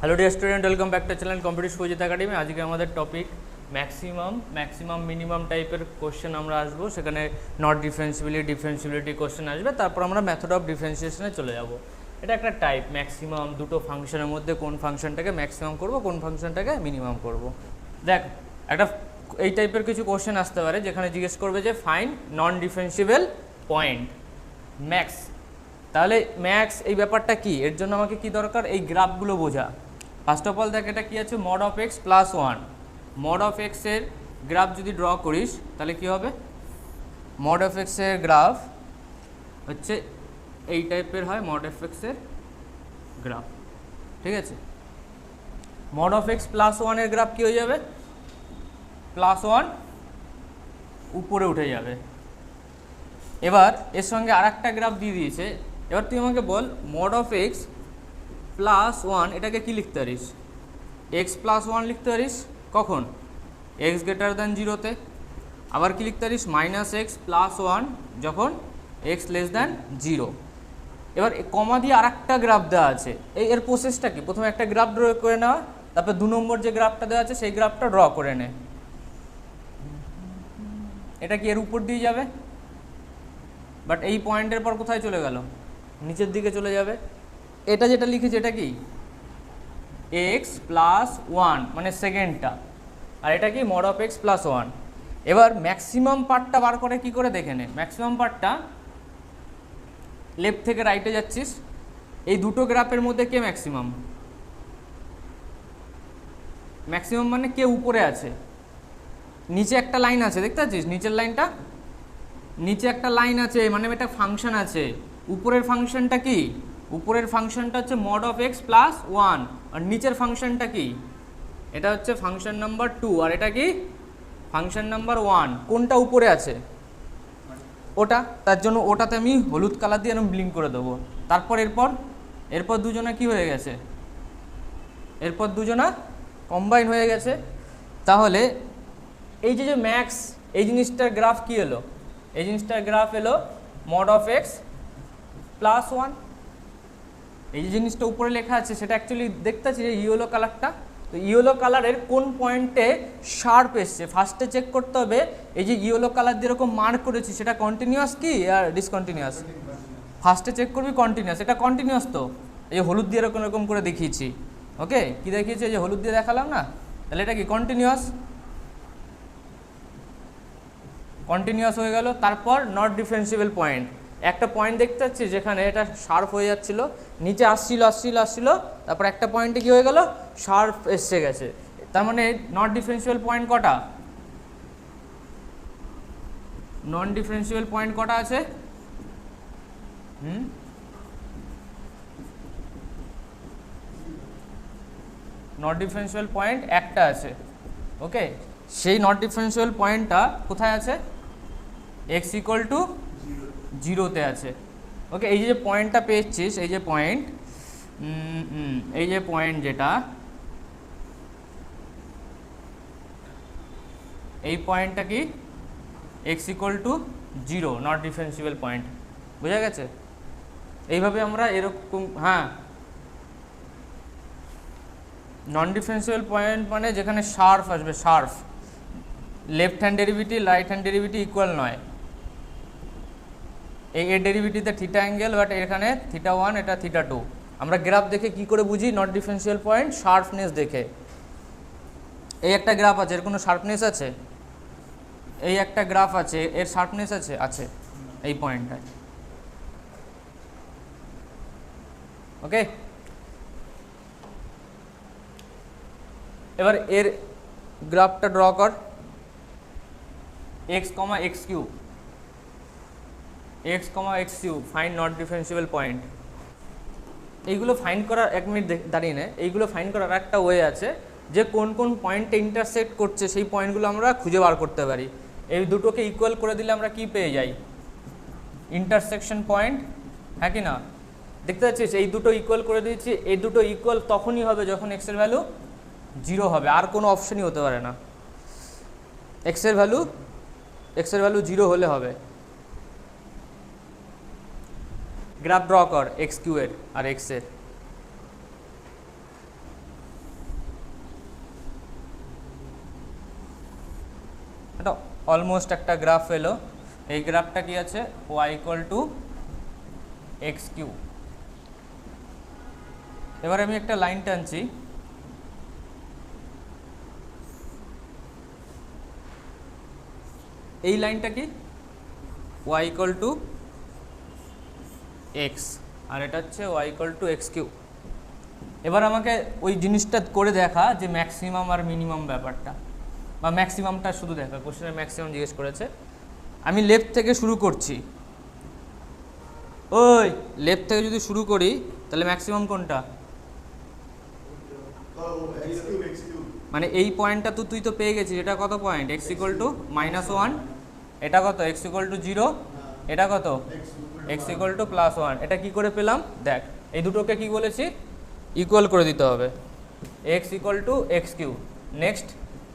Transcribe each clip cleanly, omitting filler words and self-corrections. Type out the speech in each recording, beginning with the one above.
Hello dear student, welcome back to channel competitive Sujit academy. আজকে আমাদের topic maximum minimum টাইপের question আমরা আসবো। সেখানে নট ডিফারেন্সিবিলিটি কোশ্চেন আসবে। তারপর আমরা মেথড অফ ডিফারেন্সিয়েশনে চলে যাব। এটা একটা টাইপ ম্যাক্সিমাম, দুটো ফাংশনের মধ্যে কোন ফাংশনটাকে ম্যাক্সিমাম করব, কোন ফাংশনটাকে মিনিমাম করব। দেখ, একটা এই টাইপের কিছু কোশ্চেন আসতে পারে যেখানে জিজ্ঞেস করবে যে ফাইন্ড নন ডিফারেন্সিবল পয়েন্ট ম্যাক্স। তাহলে ম্যাক্স এই ব্যাপারটা কি, এর জন্য আমাকে কি দরকার, এই গ্রাফগুলো বোঝা। ফার্স্ট অফ অল দেখ, এটা কি আছে, mod of x plus one. Mod of এক্সের গ্রাফ যদি ড্র করিস তাহলে কি হবে, মড অফ এক্সের গ্রাফ হচ্ছে এই টাইপের হয়। মড অফ এক্সের গ্রাফ, ঠিক আছে। মড অফ এক্স প্লাস ওয়ানের গ্রাফ কী হয়ে যাবে, প্লাস ওয়ান উপরে উঠে যাবে। এবার এর সঙ্গে আর একটা গ্রাফ দিয়ে দিয়েছে। এবার তুই আমাকে বল, mod of x plus one এটাকে কি লিখতে পারিস, এক্স প্লাস ওয়ান লিখতে পারিস কখন, এক্স গ্রেটার দ্যান জিরোতে। আবার কি লিখতে পারিস, মাইনাস এক্স প্লাস ওয়ান যখন এক্স লেস দ্যান জিরো। এবার কমা দিয়ে আর একটা গ্রাফ দেওয়া আছে। এর প্রসেসটা কি, প্রথমে একটা গ্রাফ ড্র করে নেওয়া, তারপর 2 নম্বর যে গ্রাফটা দেওয়া আছে সেই গ্রাফটা ড্র করে নে। এটা কি এর উপর দিয়ে যাবে, বাট এই পয়েন্টের পর কোথায় চলে গেল, নিচের দিকে চলে যাবে। এটা যেটা লিখেছি এটা কি, এক্স প্লাস ওয়ান মানে সেকেন্ডটা, আর এটা কি mod of x plus one. এবার ম্যাক্সিমাম পার্টটা বার করে কি করে দেখে নে। ম্যাক্সিমাম পার্টটা লেফট থেকে রাইটে যাচ্ছিস, এই দুটো গ্রাফের মধ্যে কে ম্যাক্সিমাম, ম্যাক্সিমাম মানে কে উপরে আছে। নিচে একটা লাইন আছে, দেখতে পাচ্ছিস নিচের লাইনটা, নিচে একটা লাইন আছে মানে একটা ফাংশন আছে। উপরের ফাংশনটা কি, উপরের ফাংশনটা হচ্ছে mod of x plus one, আর নিচের ফাংশনটা কি, এটা হচ্ছে ফাংশন নাম্বার 2, আর এটা কি ফাংশন নাম্বার 1। কোনটা উপরে আছে, ওটা, তার জন্য ওটাতে আমি হলুদ কালার দিয়ে আমি ব্লিঙ্ক করে দেবো। তারপর এরপর দুজনা কি হয়ে গেছে, এরপর দুজনা কম্বাইন হয়ে গেছে। তাহলে এই যে ম্যাক্স, এই জিনিসটার গ্রাফ কি এলো, এই জিনিসটার গ্রাফ এলো mod of x plus one. এই যে জিনিসটা উপরে লেখা আছে সেটা অ্যাকচুয়ালি দেখতে পাচ্ছি যে ইয়েলো কালারটা। তো ইয়েলো কালারের কোন পয়েন্টে শার্প এসছে ফার্স্টে চেক করতে হবে। এই যে ইয়েলো কালার দিয়ে এরকম মার্ক করেছি সেটা কন্টিনিউয়াস কি আর ডিসকন্টিনিউয়াস, ফার্স্টে চেক করবি কন্টিনিউয়াস। এটা কন্টিনিউয়াস তো, এই যে হলুদ দিয়ে এরকম এরকম করে দেখিয়েছি। ওকে, কি দেখিয়েছি, এই যে হলুদ দিয়ে দেখালাম না, তাহলে এটা কি কন্টিনিউয়াস, কন্টিনিউয়াস হয়ে গেল। তারপর নট ডিফারেন্সিবল পয়েন্ট, একটা পয়েন্ট দেখতে পাচ্ছি যেখানে এটা শার্প হয়ে যাচ্ছিল, নিচে আসছিল, তারপর একটা পয়েন্টে কি হয়ে গেল, শার্প এসে গেছে। তার মানে নট ডিফারেন্সিবল পয়েন্ট কটা, নন ডিফারেন্সিবল পয়েন্ট কটা আছে, নট ডিফারেন্সিবল পয়েন্ট একটা আছে। ওকে, সেই নট ডিফারেন্সিবল পয়েন্টটা কোথায় আছে, এক্স ইকুয়াল টু জিরোতে আছে। ওকে, এই যে পয়েন্টটা পেয়েছিস, এই যে পয়েন্ট, এই যে পয়েন্ট যেটা, এই পয়েন্টটা কি X equal to zero, not differentiable point. বোঝা গেছে? এইভাবে আমরা এরকম, হ্যাঁ, নন ডিফারেন্সিবল পয়েন্ট মানে যেখানে শার্প আসবে, sharp, left hand derivative right hand derivative equal নয়। এই এর ডেরিভেটিভতে থিটা অ্যাঙ্গেল, বাট এখানে থিটা 1, এটা থিটা 2। আমরা গ্রাফ দেখে কি করে বুঝি নট ডিফারেন্সিয়াল পয়েন্ট, শার্পনেস দেখে। এই একটা গ্রাফ আছে, এর কোনো শার্পনেস আছে, এই একটা গ্রাফ আছে এর শার্পনেস আছে, আছে এই পয়েন্টটায়। ওকে, এবার এর গ্রাফটা ড্র কর, X comma X cube, X comma X cube, find not differentiable point. এইগুলো ফাইন্ড করার, 1 মিনিট দাঁড়িয়ে নেই, এইগুলো ফাইন্ড করার একটা ওয়ে আছে যে কোন কোন পয়েন্টে ইন্টারসেক্ট করছে সেই পয়েন্টগুলো আমরা খুঁজে বার করতে পারি। এই দুটোকে ইকুয়াল করে দিলে আমরা কি পেয়ে যাই, ইন্টারসেকশন পয়েন্ট, হ্যাঁ কি না? দেখতে পাচ্ছিস এই দুটো ইকুয়াল করে দিয়েছি। এই দুটো ইকুয়াল তখনই হবে যখন এক্সের ভ্যালু 0 হবে, আর কোনো অপশনই হতে পারে না। এক্সের ভ্যালু 0 হলে হবে। গ্রাফ ড্র কর এক্স কিউ এর আর এক্স এর। এটা অলমোস্ট একটা গ্রাফ এলো। এই গ্রাফটা কি আছে, y equal to x cube. এবার আমি একটা লাইন টানছি, এই লাইনটা কি ওয়াই ইকুয়াল টু এক্স, আর এটা হচ্ছে y equal to x cube. এবার আমাকে ওই জিনিসটা করে দেখা যে ম্যাক্সিমাম আর মিনিমাম ব্যাপারটা, বা ম্যাক্সিমামটা শুধু দেখা, কোশ্চেনে ম্যাক্সিমাম জিজ্ঞেস করেছে। আমি লেফট থেকে শুরু করছি, ওই লেফট থেকে যদি শুরু করি তাহলে ম্যাক্সিমাম কোনটা, মানে এই পয়েন্টটা তো তুই তো পেয়ে গেছিস, এটা কত পয়েন্ট, এক্স ইকুয়াল টু -1, এটা কত এক্স ইকুয়াল টু 0, এটা কত এক্স ইকুয়াল টু +1। এটা কি করে পেলাম দেখ, এই দুটোকে কি বলেছি, ইকুয়াল করে দিতে হবে, x equal to x cube. Next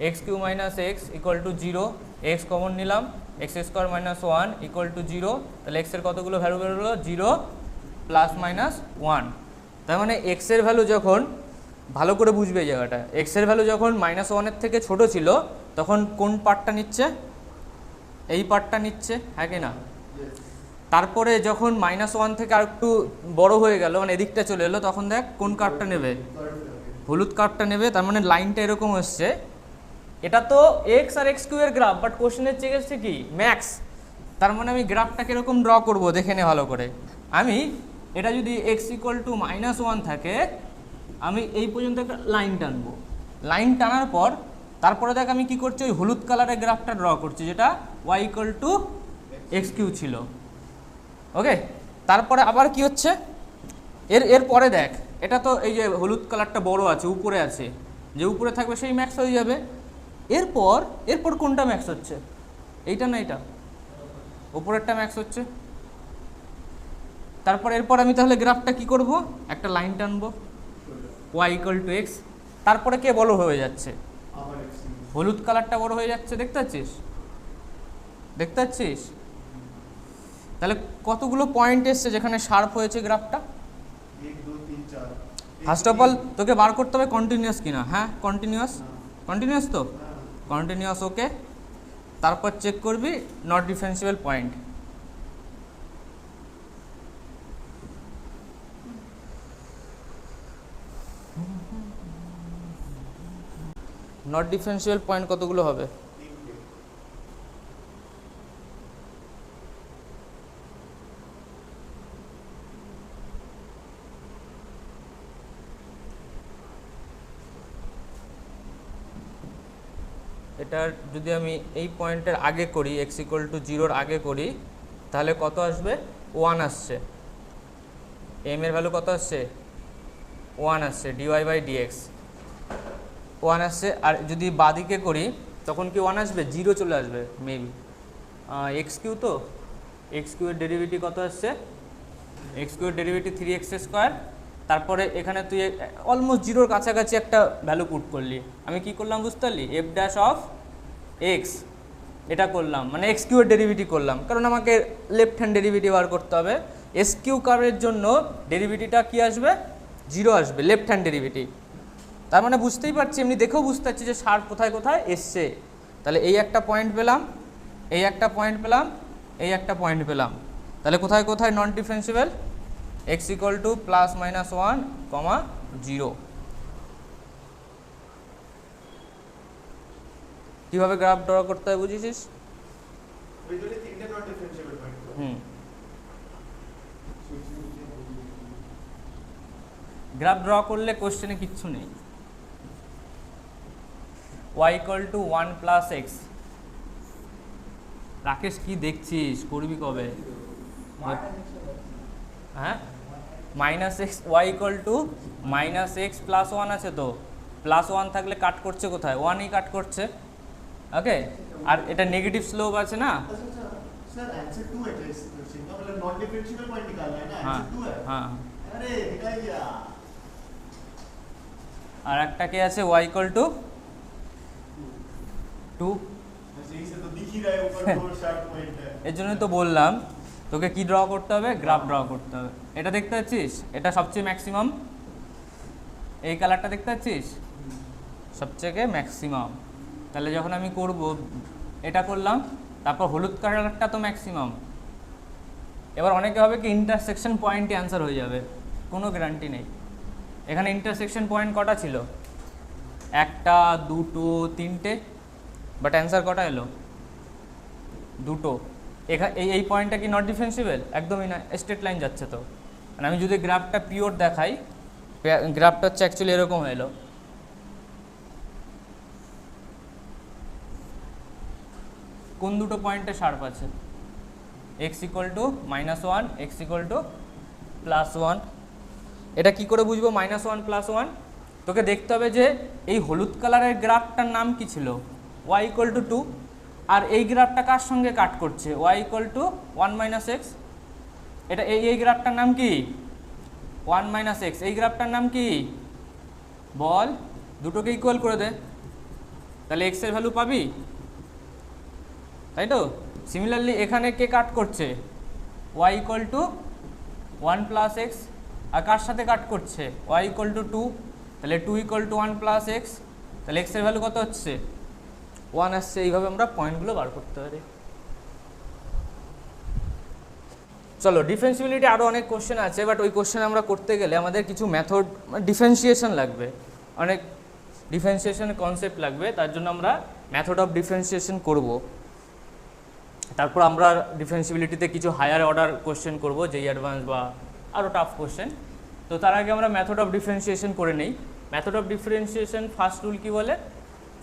x cube minus x equal to 0, x common নিলাম, এক্স স্কোয়ার -1 ইকুয়াল টু 0। তাহলে এক্সের কতগুলো ভ্যালু বেরোলো, 0 ± 1। তার মানে এক্সের ভ্যালু যখন, ভালো করে বুঝবে এই জায়গাটা, এক্সের ভ্যালু যখন -1-এর থেকে ছোট ছিল তখন কোন পার্টটা নিচ্ছে, এই পার্টটা নিচ্ছে, হ্যাঁ কি না? তারপরে যখন -1 থেকে আর একটু বড় হয়ে গেল, মানে এদিকটা চলে এলো, তখন দেখ কোন কার্ভটা নেবে, হলুদ কার্ভটা নেবে। তার মানে লাইনটা এরকম হচ্ছে। এটা তো এক্স আর এক্স কিউ এর গ্রাফ, বাট কোশ্চেনের চেক এসছে কি ম্যাক্স। তার মানে আমি গ্রাফটা কীরকম ড্র করবো দেখে নে ভালো করে। আমি এটা যদি এক্স ইকুয়াল টু -1 থাকে, আমি এই পর্যন্ত একটা লাইন টানবো, লাইন টানার পর তারপরে দেখ আমি কি করছি, ওই হলুদ কালারের গ্রাফটা ড্র করছি, যেটা y equal to x cube ছিল। ওকে, তারপরে আবার কি হচ্ছে, এরপরে দেখ, এটা তো এই যে হলুদ কালারটা বড় আছে, উপরে আছে, যে উপরে থাকবে সেই ম্যাক্স হয়ে যাবে। এরপর কোনটা ম্যাক্স হচ্ছে, এইটা না এটা, উপরেরটা ম্যাক্স হচ্ছে। এরপর আমি তাহলে গ্রাফটা কি করব, একটা লাইন টানবো, ওয়াই ইকুয়াল টু এক্স। তারপরে কে বড় হয়ে যাচ্ছে, হলুদ কালারটা বড় হয়ে যাচ্ছে, দেখতে পাচ্ছিস? তাহলে কতগুলো পয়েন্ট এসছে যেখানে শার্প হয়েছে গ্রাফটা। ফার্স্ট অফ অল তোকে বার করতে হবে কন্টিনিউয়াস কিনা। হ্যাঁ কন্টিনিউয়াস তো, কন্টিনিউয়াস, ওকে। তারপর চেক করবি not differentiable point. Not differentiable point কতগুলো হবে, এটার যদি আমি এই পয়েন্টের আগে করি, এক্স ইকুয়াল টু 0-র আগে করি, তাহলে কত আসবে, 1 আসছে। এম এর ভ্যালু কত আসছে, 1 আসছে, dy/dx 1 আসছে। আর যদি বাদিকে করি তখন কি 1 আসবে, 0 চলে আসবে মেবি। এক্স কিউ তো, এক্স কিউ এর ডেরিভেটিভ কত আসছে, এক্স কিউ এর ডেরিভেটিভ 3x²। তারপরে এখানে তুই অলমোস্ট 0-র কাছাকাছি একটা ভ্যালু পুট করলি। আমি কি করলাম বুঝতে পারলি, f'(x) এটা করলাম, মানে এক্স কিউ এর ডেরিভেটিভ করলাম, কারণ আমাকে লেফট হ্যান্ড ডেরিভেটিভ বার করতে হবে। এস কিউ কার্ভের জন্য ডেরিভেটিভটা কি আসবে, 0 আসবে, লেফট হ্যান্ড ডেরিভেটিভ। তার মানে বুঝতেই পারছি, এমনি দেখেও বুঝতে পারছি যে শার্প কোথায় কোথায় এসছে। তাহলে এই একটা পয়েন্ট পেলাম, এই একটা পয়েন্ট পেলাম, এই একটা পয়েন্ট পেলাম। তাহলে কোথায় কোথায় নন ডিফারেন্সিয়েবল, এক্স ইকুয়াল টু +-1, 0। কিভাবে গ্রাফ ড্র করতে হয় বুঝেছিস? গ্রাফ ড্র করলে কোশ্চেনে কিচ্ছু নেই। y equal to 1 + x। Rakesh কি দেখছিস, করবি কবে? হ্যাঁ, -x, y equal to -x + 1 আছে তো, +1 থাকলে কাট করছে কোথায়, 1ই কাট করছে। ওকে, আর এটা নেগেটিভ স্লোপ আছে না। सर आंसर 2 है इस क्वेश्चन का, मतलब नॉन डिफरेंशिएबल पॉइंट निकालना है ना, आंसर 2 है। हाँ, अरे निकाल दिया। আর একটা কি আছে, y ইকুয়াল টু 2। यही से तो दिख ही रहा है ऊपर 2 शार्प पॉइंट है। এর জন্য তো বললাম তোকে কি ড্র করতে হবে, গ্রাফ ড্র করতে হবে। এটা দেখতে পাচ্ছিস, এটা সবচেয়ে ম্যাক্সিমাম, এই কালারটা দেখতে পাচ্ছিস সবচেয়ে ম্যাক্সিমাম। তাহলে যখন আমি করব, এটা করলাম, তারপর হলুদ কালারটা তো ম্যাক্সিমাম। এবার অনেকে হবে কি ইন্টারসেকশন পয়েন্টে অ্যান্সার হয়ে যাবে, কোনো গ্যারান্টি নেই। এখানে ইন্টারসেকশন পয়েন্ট কটা ছিল, একটা, দুটো, তিনটে, বাট অ্যান্সার কটা এলো, দুটো। এই পয়েন্টটা কি নট ডিফেন্সিবল? একদমই না, স্ট্রেট লাইন যাচ্ছে তো। আর আমি যদি গ্রাফটা পিওর দেখাই, গ্রাফটা হচ্ছে অ্যাকচুয়ালি এরকম এলো। কোন দুটো পয়েন্টে শার্প আছে? x = -1, x = +1। এটা কি করে বুঝবো -1 +1? তোকে দেখতে হবে যে এই হলুদ কালারের গ্রাফটার নাম কি ছিল, y = 2, আর এই গ্রাফটা কার সঙ্গে কাট করছে, y = 1 - x। এটা এই গ্রাফটার নাম কি, 1 - x। এই গ্রাফটার নাম কি, বল, দুটোকে ইকুয়াল করে দে, তাহলে x এর ভ্যালু পাবি, তাই তো? সিমিলারলি এখানে কে কাট করছে, y = 1 + x, আর কার সাথে কাট করছে, y = 2, তাহলে 2 = 1 + x, তাহলে x এর ভ্যালু কত হচ্ছে, 1 আসছে। এইভাবে আমরা পয়েন্টগুলো বার করতে পারি। চলো, ডিফারেন্সিবিলিটি আরও অনেক কোশ্চেন আছে, বাট ওই কোশ্চেন আমরা করতে গেলে আমাদের কিছু মেথড, ডিফারেন্সিয়েশন লাগবে, অনেক ডিফারেন্সিয়েশনের কনসেপ্ট লাগবে। তার জন্য আমরা মেথড অফ ডিফারেন্সিয়েশন করব। তারপর আমরা ডিফারেন্সিবিলিটিতে কিছু হায়ার অর্ডার কোশ্চেন করব, যেই অ্যাডভান্স বা আরও টাফ কোশ্চেন। তো তার আগে আমরা মেথড অফ ডিফারেন্সিয়েশন করে নেই। Method of differentiation first rule কি বলে?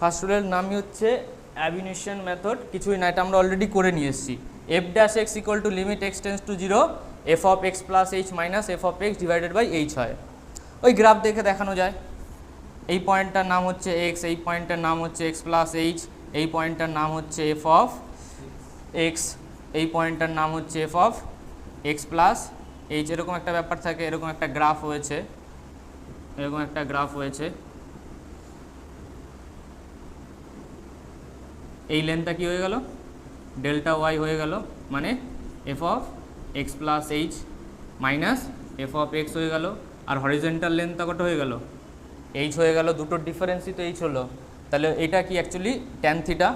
ফার্স্ট রুলের নামই হচ্ছে অ্যাবিনিশন মেথড। কিছুই না, এটা আমরা অলরেডি করে নিয়ে এসেছি। f' x = limit x tends to 0 f of x plus h minus f of x divided by h হয়। ওই গ্রাফ দেখে দেখানো যায়। এই পয়েন্টটার নাম হচ্ছে x, এই পয়েন্টটার নাম হচ্ছে x plus h, এই পয়েন্টটার নাম হচ্ছে f of x, এই পয়েন্টটার নাম হচ্ছে f of x plus h। এরকম একটা ব্যাপার থাকে, এরকম একটা গ্রাফ হয়েছে, এরকম একটা গ্রাফ হয়েছে। এই লেন্থটা কি হয়ে গেল, ডেল্টা ওয়াই হয়ে গেল, মানে F of x plus H minus F of x হয়ে গেল। আর হরিজেন্টাল লেন্থটা কত হয়ে গেল, এইচ হয়ে গেল। দুটোর ডিফারেন্সই তো এইচ হলো। তাহলে এটা কি actually tan theta.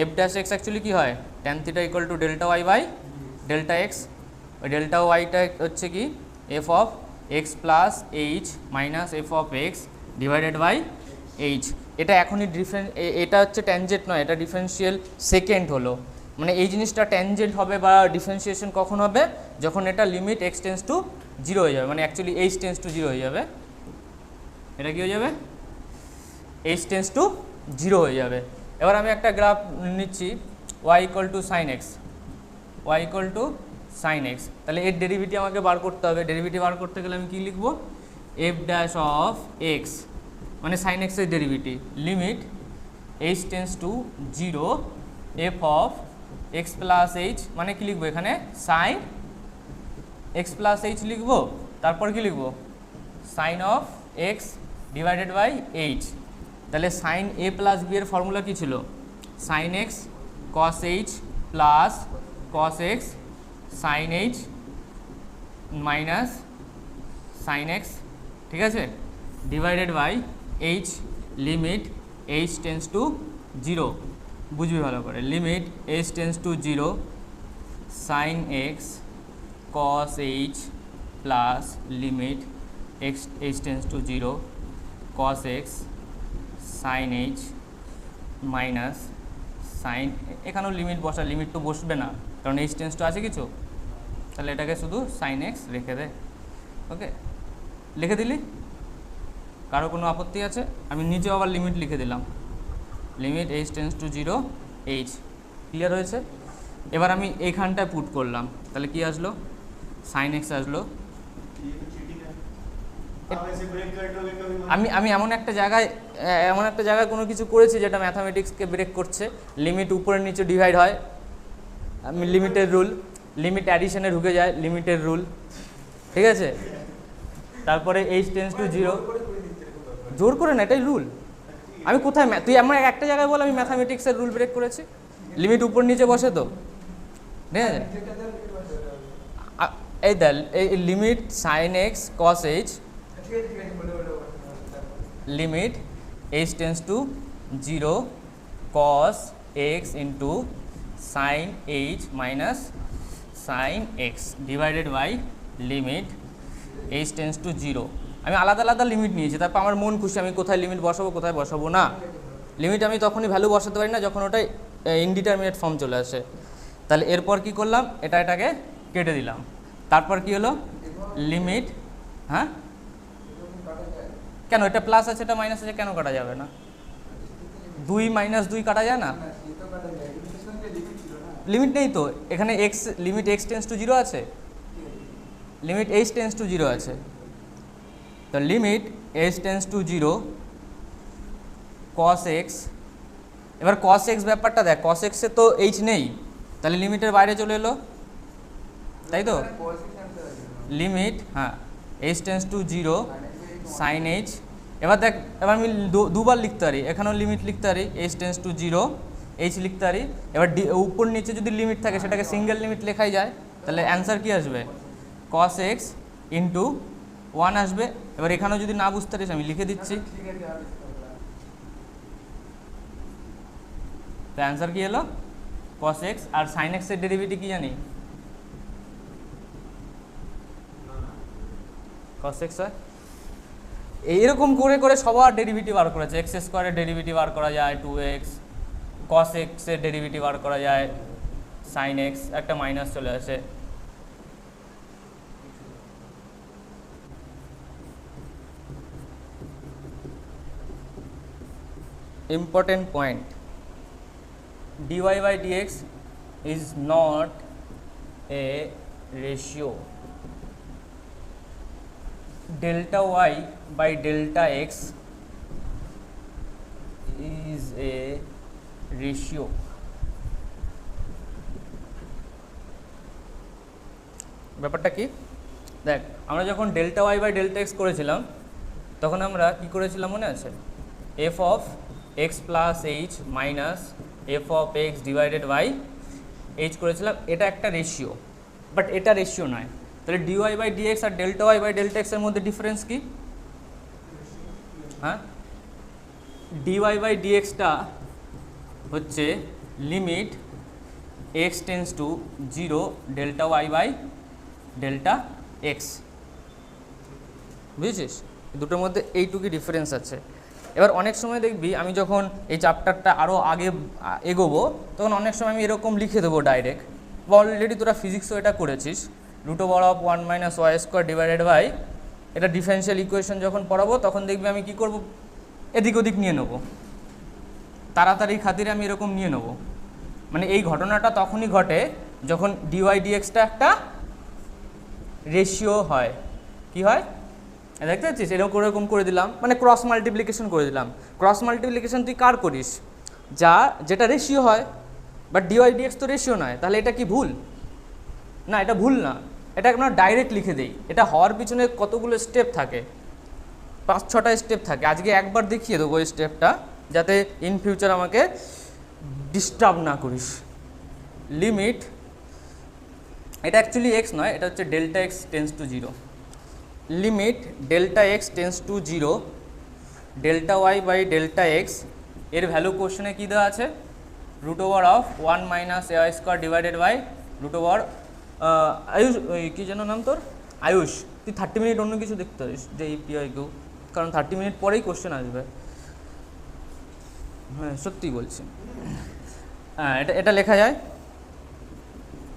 F dash X actually কী হয়, tan theta = delta Y by delta X. ওই ডেল্টা ওয়াইটা হচ্ছে কি, F of x plus H minus F of x divided by H. এটা এখনই এটা হচ্ছে ট্যানজেন্ট নয়, এটা ডিফারেন্সিয়াল সেকেন্ড হলো। মানে এই জিনিসটা ট্যানজেন্ট হবে বা ডিফারেন্সিয়েশন কখন হবে, যখন এটা লিমিট x টেন্ডস টু 0 হয়ে যাবে, মানে অ্যাকচুয়ালি h টেন্ডস টু 0 হয়ে যাবে। এটা কি হয়ে যাবে, h টেন্ডস টু 0 হয়ে যাবে। এবার আমি একটা গ্রাফ নিচ্ছি, y = sin x, y = sin x। তাহলে এর ডেরিভেটিভ আমাকে বার করতে হবে। ডেরিভেটিভ বার করতে গেলে আমি কি লিখব, f ড্যাশ অফ x মানে sin x এর derivative, limit h tends to 0 f of x plus h, মানে কি লিখবো এখানে, sin x প্লাস h লিখবো। তারপর কি লিখবো, sin of x divided by h। তাহলে sin a প্লাস b এর ফর্মুলা কী ছিল, sin x cos h plus cos x sin h minus sin x, ঠিক আছে, divided by h, limit h tends to 0, বুঝবি ভালো করে, limit h tends to 0 sin x cos h plus limit h tends to 0 cos x sin h minus sin, এখানেও limit বসা, limit তো বসবে না কারণ h টেন্ডস টু আছে কিছু, তাহলে এটাকে শুধু sin x রেখে দে। ওকে, লিখে দিলি, কারো কোনো আপত্তি আছে? আমি নিচে আবার লিমিট লিখে দিলাম, limit h tends to 0 h, clear হয়েছে? এবার আমি এইখানটায় পুট করলাম, তাহলে কি আসলো, sin x আসলো। আমি এমন একটা জায়গায় কোনো কিছু করেছি যেটা ম্যাথামেটিক্সকে ব্রেক করছে। লিমিট উপরের নিচে ডিভাইড হয়, আমি লিমিটের রুল, লিমিট অ্যাডিশনে ঢুকে যায়, লিমিটের রুল, ঠিক আছে। তারপরে h টেন্ডস টু 0, জোর করে না, এটাই রুল। আমি কোথায়, তুই এমন একটা জায়গায় বল আমি ম্যাথামেটিক্সের রুল ব্রেক করেছি, লিমিট উপর নিচে বসে তো, ঠিক আছে। এই দেখ এই limit sine x cos h limit h tends to 0 cos x into sin h minus sin x divided by limit h tends to 0. আমি আলাদা আলাদা লিমিট নিয়েছি, তারপর আমার মন খুশি আমি কোথায় লিমিট বসাবো কোথায় বসাবো না। লিমিট আমি তখনই ভ্যালু বসাতে পারি না যখন ওটা ইনডিটারমিনেট ফর্ম চলে আসে। তাহলে এরপর কি করলাম, এটাকে কেটে দিলাম। তারপর কি হলো লিমিট, হ্যাঁ কেন এটা প্লাস আছে এটা মাইনাস আছে কেন কাটা যাবে না? 2 - 2 কাটা যায় না? লিমিট নেই তো এখানে, x limit x tends to 0 আছে, লিমিট এইচ টেন্স টু 0 আছে। তো limit h tends to 0 cos x, এবার cos x ব্যাপারটা দেখ, cos x এ তো এইচ নেই, তাহলে লিমিটের বাইরে চলে এলো, তাই তো? লিমিট হ্যাঁ H tends to 0 sin h, এবার দেখ এবার আমি দুবার লিখতে পারি, এখানেও লিমিট লিখতে পারি এইচ টেন্স টু 0 এইচ লিখতে পারি। এবার উপর নিচে যদি লিমিট থাকে সেটাকে সিঙ্গেল লিমিট লেখাই যায়, তাহলে অ্যান্সার কি আসবে cos x ইন্টু 1 আসবে। এবার এখানেও যদি না বুঝতে পারিস আমি লিখে দিচ্ছি, তো অ্যান্সার কি এলো cos x। আর sin x এর ডেরিভেটিভ কি জানি, cos x হয়। এইরকম করে করে সবার ডেরিভেটিভ বার করেছে, এক্স স্কোয়ারের ডেরিভেটিভ বার করা যায় 2x, cos x এর ডেরিভেটিভ বার করা যায় sin x, একটা মাইনাস চলে আসে। Important point, dy by dx is not a ratio, delta y by delta x is a ratio. ব্যাপারটা কি দেখ, আমরা যখন delta Y by delta x করেছিলাম তখন আমরা কি করেছিলাম মনে আছে, f of x plus H minus F of x divided by h করেছিলাম, এটা একটা রেশিও, বাট এটা রেশিও নয়। তাহলে ডিওয়াই বাই ডিএক্স আর ডেল্টা ওয়াই বাই ডেল্টা এক্সের মধ্যে ডিফারেন্স কি? হ্যাঁ ডিওয়াই বাই ডিএক্সটা হচ্ছে limit x tends to 0 delta Y by delta x, বুঝেছিস? দুটোর মধ্যে এইটুকুই ডিফারেন্স আছে। এবার অনেক সময় দেখবি আমি যখন এই চ্যাপ্টারটা আরও আগে এগোবো তখন অনেক সময় আমি এরকম লিখে দেবো ডাইরেক্ট, বা অলরেডি তোরা ফিজিক্সও এটা করেছিস, √1 - y² ডিভাইডেড বাই, এটা ডিফারেন্সিয়াল ইকুয়েশন যখন পড়াবো তখন দেখবি আমি কি করব, এদিক ওদিক নিয়ে নেবো, তাড়াতাড়ি খাতিরে আমি এরকম নিয়ে নেবো। মানে এই ঘটনাটা তখনই ঘটে যখন ডিওয়াই ডিএক্সটা একটা রেশিও হয়। কি হয় দেখতে পাচ্ছিস, এরকম করে দিলাম, মানে ক্রস মাল্টিপ্লিকেশন করে দিলাম। ক্রস মাল্টিপ্লিকেশন তুই কার করিস, যেটা রেশিও হয়, বাট ডিওয়াই ডিএক্স তো রেশিও নয়, তাহলে এটা কি ভুল? না, এটা ভুল না, এটা আমরা ডাইরেক্ট লিখে দিই। এটা হওয়ার পিছনে কতগুলো স্টেপ থাকে, 5-6টা স্টেপ থাকে। আজকে একবার দেখিয়ে দেবো ওই স্টেপটা, যাতে ইন ফিউচার আমাকে ডিস্টার্ব না করিস। লিমিট, এটা অ্যাকচুয়ালি এক্স নয়, এটা হচ্ছে delta x tends to 0, limit delta x tends to 0 delta Y by delta x, এর ভ্যালু কোশ্চেনে কী দেওয়া আছে, √1 - ay² ডিভাইডেড বাই √, আয়ুষ, ওই কী যেন নাম তোর, আয়ুষ, তুই 30 মিনিট অন্য কিছু দেখতে পারিস যে ইপিআইকিউ, কারণ 30 মিনিট পরেই কোশ্চেন আসবে। হ্যাঁ সত্যি বলছি, হ্যাঁ এটা লেখা যায়।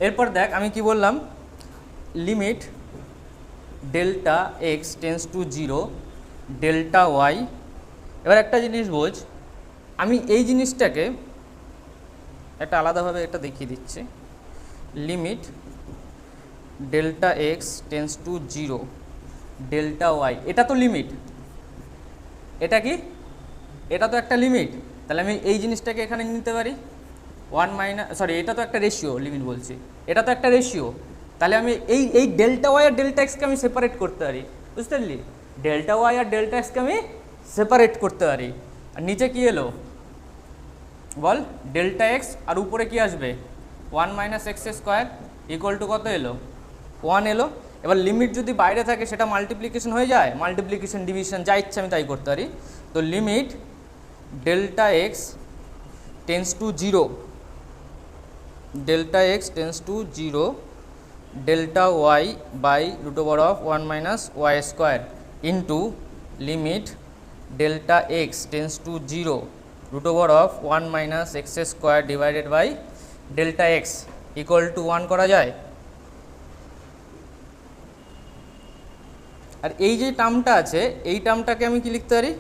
এরপর দেখ আমি কি বললাম, limit delta x tends to 0 delta y. এবার একটা জিনিস বোঝ, আমি এই জিনিসটাকে একটা আলাদাভাবে এটা দেখিয়ে দিচ্ছি, limit delta x tends to 0 delta y, এটা তো লিমিট, এটা কি, এটা তো একটা লিমিট, তাহলে আমি এই জিনিসটাকে এখানে নিতে পারি 1 - এটা তো একটা রেশিও, লিমিট বলছি, এটা তো একটা রেশিও, তাহলে আমি এই ডেল্টা ওয়াই আর ডেল্টা এক্সকে আমি সেপারেট করতে পারি, বুঝতে পারলি? ডেল্টা ওয়াই আর ডেল্টা এক্সকে আমি সেপারেট করতে পারি। আর নিচে কি এলো বল, ডেল্টা এক্স, আর উপরে কি আসবে 1 - x² ইকুয়াল টু কত এলো 1 এলো। এবার লিমিট যদি বাইরে থাকে সেটা মাল্টিপ্লিকেশন হয়ে যায়, মাল্টিপ্লিকেশন ডিভিশন যা ইচ্ছা আমি তাই করতে পারি। তো limit delta x tends to 0, delta x tends to 0 delta Y by root over of 1 minus y square into limit delta x tends to 0 root over of 1 minus x square divided by delta x equal to 1 করা যায়। আর এই যে টার্মটা আছে এই টার্মটাকে আমি কি লিখতে পারি,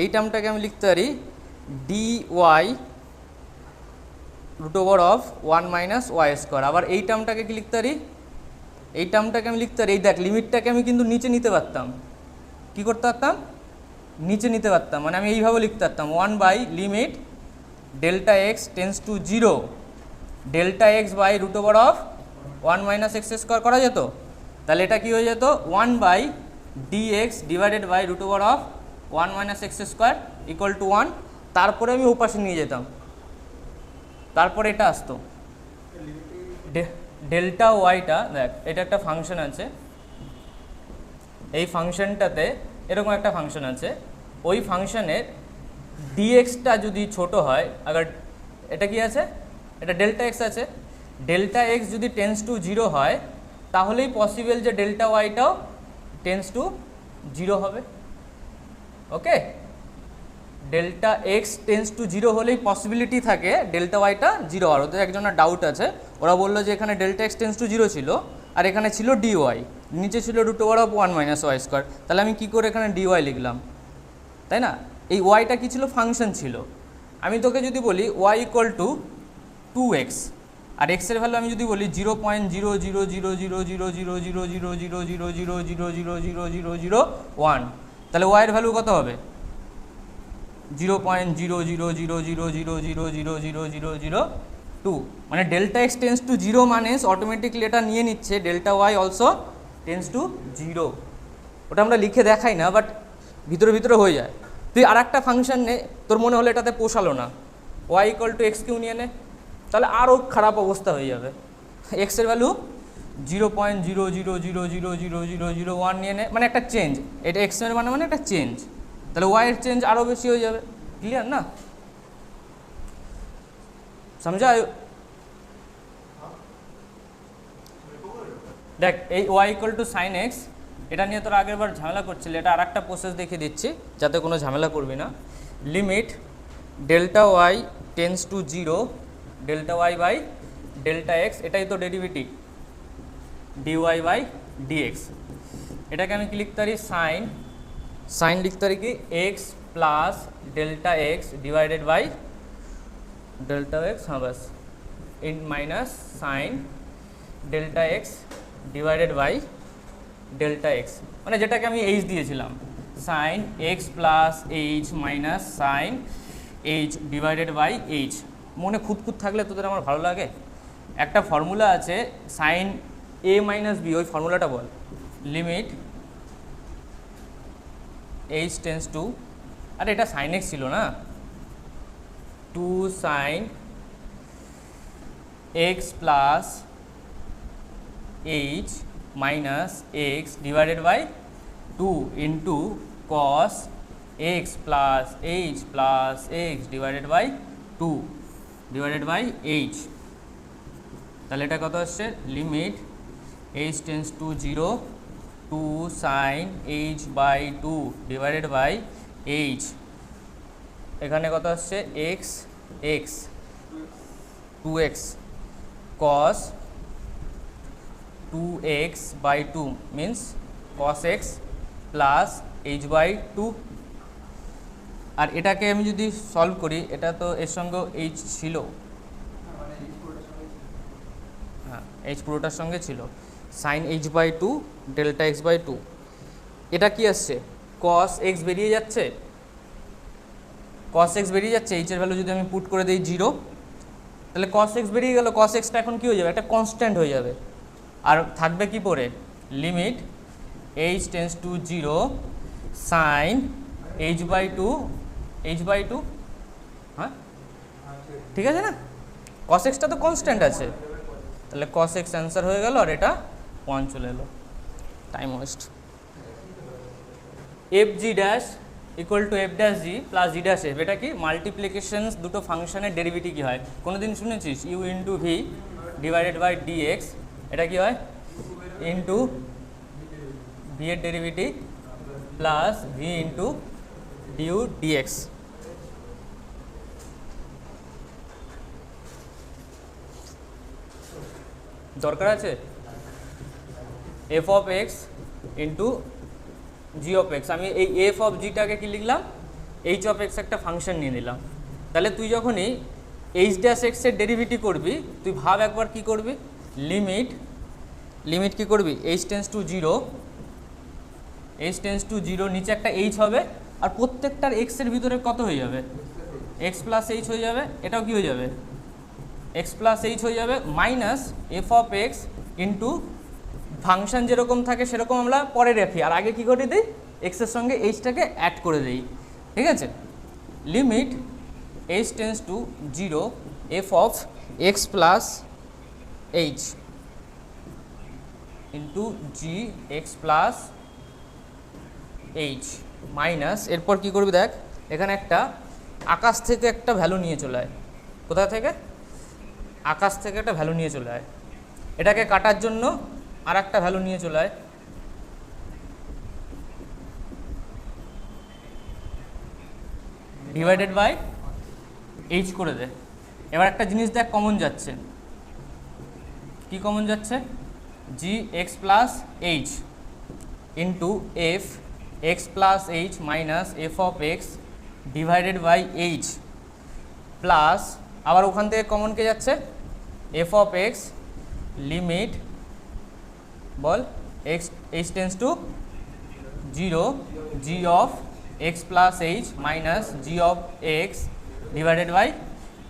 এই টার্মটাকে আমি লিখতে পারি d y root over of 1 minus y square. আবার এই টার্মটাকে কি লিখতে পারি, এই টার্মটাকে আমি লিখতে পারি, এই দেখ লিমিটটাকে আমি কিন্তু নিচে নিতে পারতাম, কি করতে পারতাম, নিচে নিতে পারতাম, মানে আমি এইভাবে লিখতে পারতাম 1 by limit delta x tends to 0 delta x by root over of 1 minus x square করা যেত। তাহলে এটা কি হয়ে যেত 1 by d x divided by root over of 1 minus x square equal to 1। তারপরে আমি ওপাশে নিয়ে যেতাম, তারপরে এটা আসতো ডেল্টা ওয়াইটা, দেখ এটা একটা ফাংশন আছে, এই ফাংশনটাতে এরকম একটা ফাংশন আছে, ওই ফাংশনের ডিএক্সটা যদি ছোট হয়, আবার এটা কি আছে, এটা ডেল্টা এক্স আছে, ডেল্টা এক্স যদি টেন্স টু 0 হয় তাহলেই পসিবল যে ডেল্টা ওয়াইটাও টেন্স টু 0 হবে। ওকে, ডেল্টা এক্স টেন্স টু 0 হলেই পসিবিলিটি থাকে ডেল্টা ওয়াইটা 0 হওয়ার। ওদের একজনের ডাউট আছে, ওরা বললো যে এখানে ডেল্টা এক্স টেন্স টু 0 ছিল আর এখানে ছিল ডি ওয়াই, নিচে ছিল root over of 1 minus y square, তাহলে আমি কী করে এখানে ডি ওয়াই লিখলাম, তাই না? এই ওয়াইটা কী ছিল, ফাংশন ছিল। আমি তোকে যদি বলি ওয়াই ইকুয়াল টু 2x আর এক্সের ভ্যালু আমি যদি বলি 0.0000000000000000001, তাহলে ওয়াইয়ের ভ্যালু কত হবে 0.00000000002। মানে ডেল্টা এক্স টেন্স টু 0 মানে অটোমেটিকলি এটা নিয়ে নিচ্ছে delta y also tends to 0। ওটা আমরা লিখে দেখাই না, বাট ভিতরে ভিতরে হয়ে যায়। তুই আর একটা ফাংশন নে, তোর মনে হলো এটাতে পোষালো না, y equal to x cube নিয়ে নে, তাহলে আরও খারাপ অবস্থা হয়ে যাবে। এক্সের ভ্যালু 0.000000001 নিয়ে নে, মানে একটা চেঞ্জ, এটা এক্সের মানে একটা চেঞ্জ, তাহলে ওয়াইয়ের চেঞ্জ আরও বেশি হয়ে যাবে। ক্লিয়ার না, সমঝা? দেখ এই y equal to sine x, এটা নিয়ে তোরা আগের বার ঝামেলা করছিলি, এটা আর একটা প্রসেস দেখিয়ে দিচ্ছি যাতে কোনো ঝামেলা করবি না। Limit delta Y tends to 0 delta Y by delta X, এটাই তো derivative D Y by D X. এটাকে আমি কি লিখতে পারি, সাইন লিখতে পারি কি X plus delta X divided by delta X, হ্যাঁ বাস, ইন minus sine delta X divided by delta X, মানে যেটাকে আমি এইচ দিয়েছিলাম, sine x plus H minus sine H divided by H. মনে খুঁতখুত থাকলে তোদের আমার ভালো লাগে, একটা ফর্মুলা আছে সাইন এ মাইনাস বি, ওই ফর্মুলাটা বল। লিমিট এইচ টেন্স টু, আরে এটা সাইন এক্স ছিল না, 2 sine x plus H minus x divided by 2 into cos x plus h plus x divided by 2 divided by h. তাহলে এটা কত আসছে, limit h tends to 0 2 sine h by 2 divided by h. এখানে কত আসছে x x 2x cos 2x by 2 means cos x plus h by 2। আর এটাকে আমি যদি সলভ করি, এটা তো এর সঙ্গে h ছিল, হ্যাঁ h পুরোটার সঙ্গে ছিল, sine h by 2 delta x by 2। এটা কি আসছে, cos x বেরিয়ে যাচ্ছে, cos x বেরিয়ে যাচ্ছে, h এর ভ্যালু যদি আমি পুট করে দিই 0, তাহলে cos x বেরিয়ে গেল, cos x টা এখন কি হয়ে যাবে, একটা কনস্ট্যান্ট হয়ে যাবে। আর থাকবে কি পরে, limit h tends to 0 sine h by 2 হ্যাঁ ঠিক আছে না, cos x টা তো কনস্ট্যান্ট আছে, তাহলে cos x অ্যান্সার হয়ে গেল। আর এটা 1 চলে এলো, time waste. F G dash equal to F dash G plus G dash F, এটা কি মাল্টিপ্লিকেশন দুটো ফাংশনের ডেরিভেটিভ কী হয় কোনো দিন শুনেছিস? U into v divided by dx, এটা কি হয় ইন্টু ভি এর derivative plus v into du dx. দরকার আছে? F of x into g of x, আমি এই এফ অফ জিটাকে কি লিখলাম? এইচ অফ এক্স একটা ফাংশন নিয়ে নিলাম। তাহলে তুই যখনই এইচ ড্যাশ এক্সের ডেরিভেটিভ করবি, তুই ভাব একবার কি করবি, লিমিট কি করবি, H tends to zero, H tends to zero, নিচে একটা এইচ হবে, আর প্রত্যেকটার এক্সের ভিতরে কত হয়ে যাবে? এক্স প্লাস এইচ হয়ে যাবে। এটাও কি হয়ে যাবে? এক্স প্লাস এইচ হয়ে যাবে, minus F of x into function যেরকম থাকে সেরকম আমরা পরে রাখি, আর আগে কি করে দিই, এক্সের সঙ্গে এইচটাকে অ্যাড করে দিই, ঠিক আছে? Limit h tends to zero F of x plus H into G X plus H minus, এরপর কী করবি দেখ, এখানে একটা আকাশ থেকে একটা ভ্যালু নিয়ে চলে আয়। কোথা থেকে? আকাশ থেকে একটা ভ্যালু নিয়ে চলে আয়। এটাকে কাটার জন্য আর একটা ভ্যালু নিয়ে চলে আয়, ডিভাইডেড বাই এইচ করে দে। এবার একটা জিনিস দেখ কমন যাচ্ছে, কি কমন যাচ্ছে? G X plus H into F X plus H minus F of x divided by H plus, আবার ওখান থেকে কমন কে যাচ্ছে? এফ অফ এক্স লিমিট বল X H tends to zero G of x plus H minus G of x divided by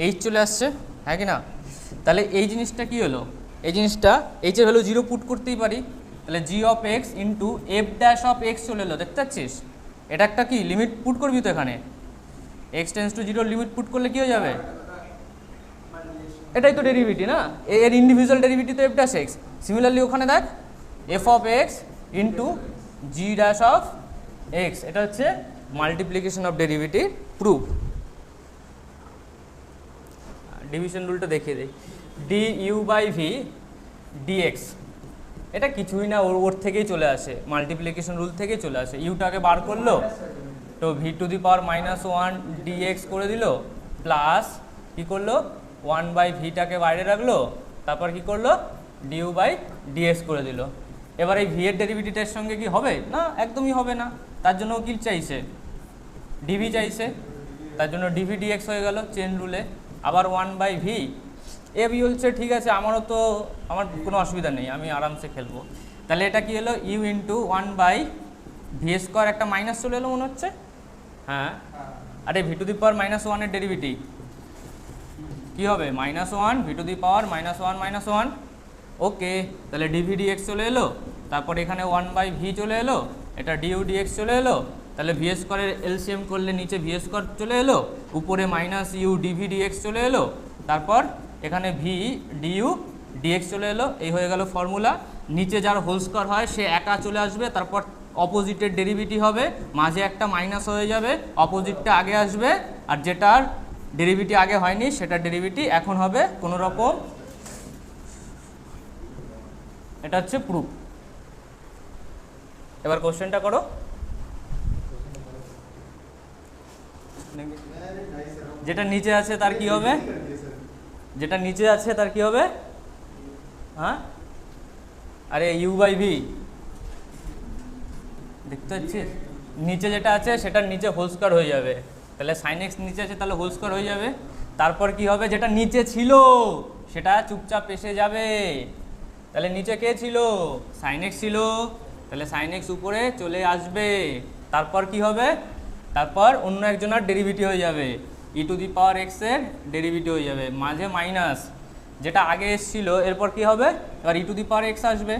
H চলে আসছে, হ্যাঁ কি না? তাহলে এই জিনিসটা কি হলো? এই জিনিসটা এইচের ভ্যালু জিরো পুট করতেই পারি, তাহলে G of x into F dash of X চলে এলো, দেখতে পাচ্ছিস? এটা একটা কি লিমিট পুট করবি তো এখানে, X tends to zero limit put করলে কী হয়ে যাবে? এটাই তো ডেরিভেটিভ না, এর ইন্ডিভিজুয়াল ডেরিভেটিভ তো এফ ড্যাশ এক্স। সিমিলারলি ওখানে দেখ F of x into G dash of X, এটা হচ্ছে multiplication of derivative proof. Division রুলটা দেখিয়ে দিই, D U by V D X, এটা কিছুই না, ওর থেকেই চলে আসে, মাল্টিপ্লিকেশন রুল থেকেই চলে আসে। ইউটাকে বার করলো তো v to the power minus one dx করে দিল, প্লাস কী করলো, ওয়ান বাই ভিটাকে বাইরে রাখলো, তারপর কি করলো, ডিউ বাই ডিএক্স করে দিল। এবার এই ভি এর ডেরিভেটিভের সঙ্গে কি হবে না? একদমই হবে না, তার জন্য কি চাইছে? ডিভি চাইছে, তার জন্য ডিভি ডিএক্স হয়ে গেল চেন রুলে। আবার one by v, a b বলছে ঠিক আছে, আমার কোনো অসুবিধা নেই, আমি আরামসে খেলবো। তাহলে এটা কি হলো, u into one by v square, একটা মাইনাস চলে এলো মনে হচ্ছে, হ্যাঁ। আরে v to the power minus ওয়ানের ডেরিভেটিভ কী হবে? Minus one v to the power minus one, okay. তাহলে ডিভি ডিএক্স চলে এলো, তারপর এখানে ওয়ান বাই ভি চলে এলো, এটা ডিউ ডিএক্স চলে এলো, তাহলে ভি স্কোয়ারের এলসিএম করলে নিচে ভি স্কোয়ার চলে এলো, উপরে মাইনাস ইউ ডিভি ডিএক্স চলে এলো, তারপর এখানে ভি ডিউ ডিএক্স চলে এলো, এই হয়ে গেল ফর্মুলা। নিচে যার হোল স্কোয়ার হয় সে একা চলে আসবে, তারপর অপোজিটের ডেরিভেটিভ হবে, মাঝে একটা মাইনাস হয়ে যাবে, অপোজিটটা আগে আসবে, আর যেটার ডেরিভেটিভ আগে হয়নি সেটার ডেরিভেটিভ এখন হবে কোনো রকম। এটা হচ্ছে প্রুফ। এবার কোশ্চেনটা করো। যেটা নিচে আছে তার কি হবে? যেটা নিচে আছে তার কি হবে? হ্যাঁ, আরে ইউ বাই ভি, দেখতে পাচ্ছিস নিচে যেটা আছে সেটার নিচে হোল স্কোয়ার হয়ে যাবে, তাহলে সাইন এক্স নিচে আছে তাহলে হোল স্কোয়ার হয়ে যাবে। তারপর কি হবে, যেটা নিচে ছিল সেটা চুপচাপ এসে যাবে, তাহলে নিচে কে ছিল? সাইন এক্স ছিল, তাহলে সাইন এক্স উপরে চলে আসবে। তারপর কি হবে, তারপর অন্য একজনের ডেরিভেটিভ হয়ে যাবে, ই টু দি পাওয়ার এক্স এর ডেরিভেটিভ হয়ে যাবে, মাঝে মাইনাস যেটা আগে এসেছিল, এরপর কি হবে, এবার e to the power x আসবে,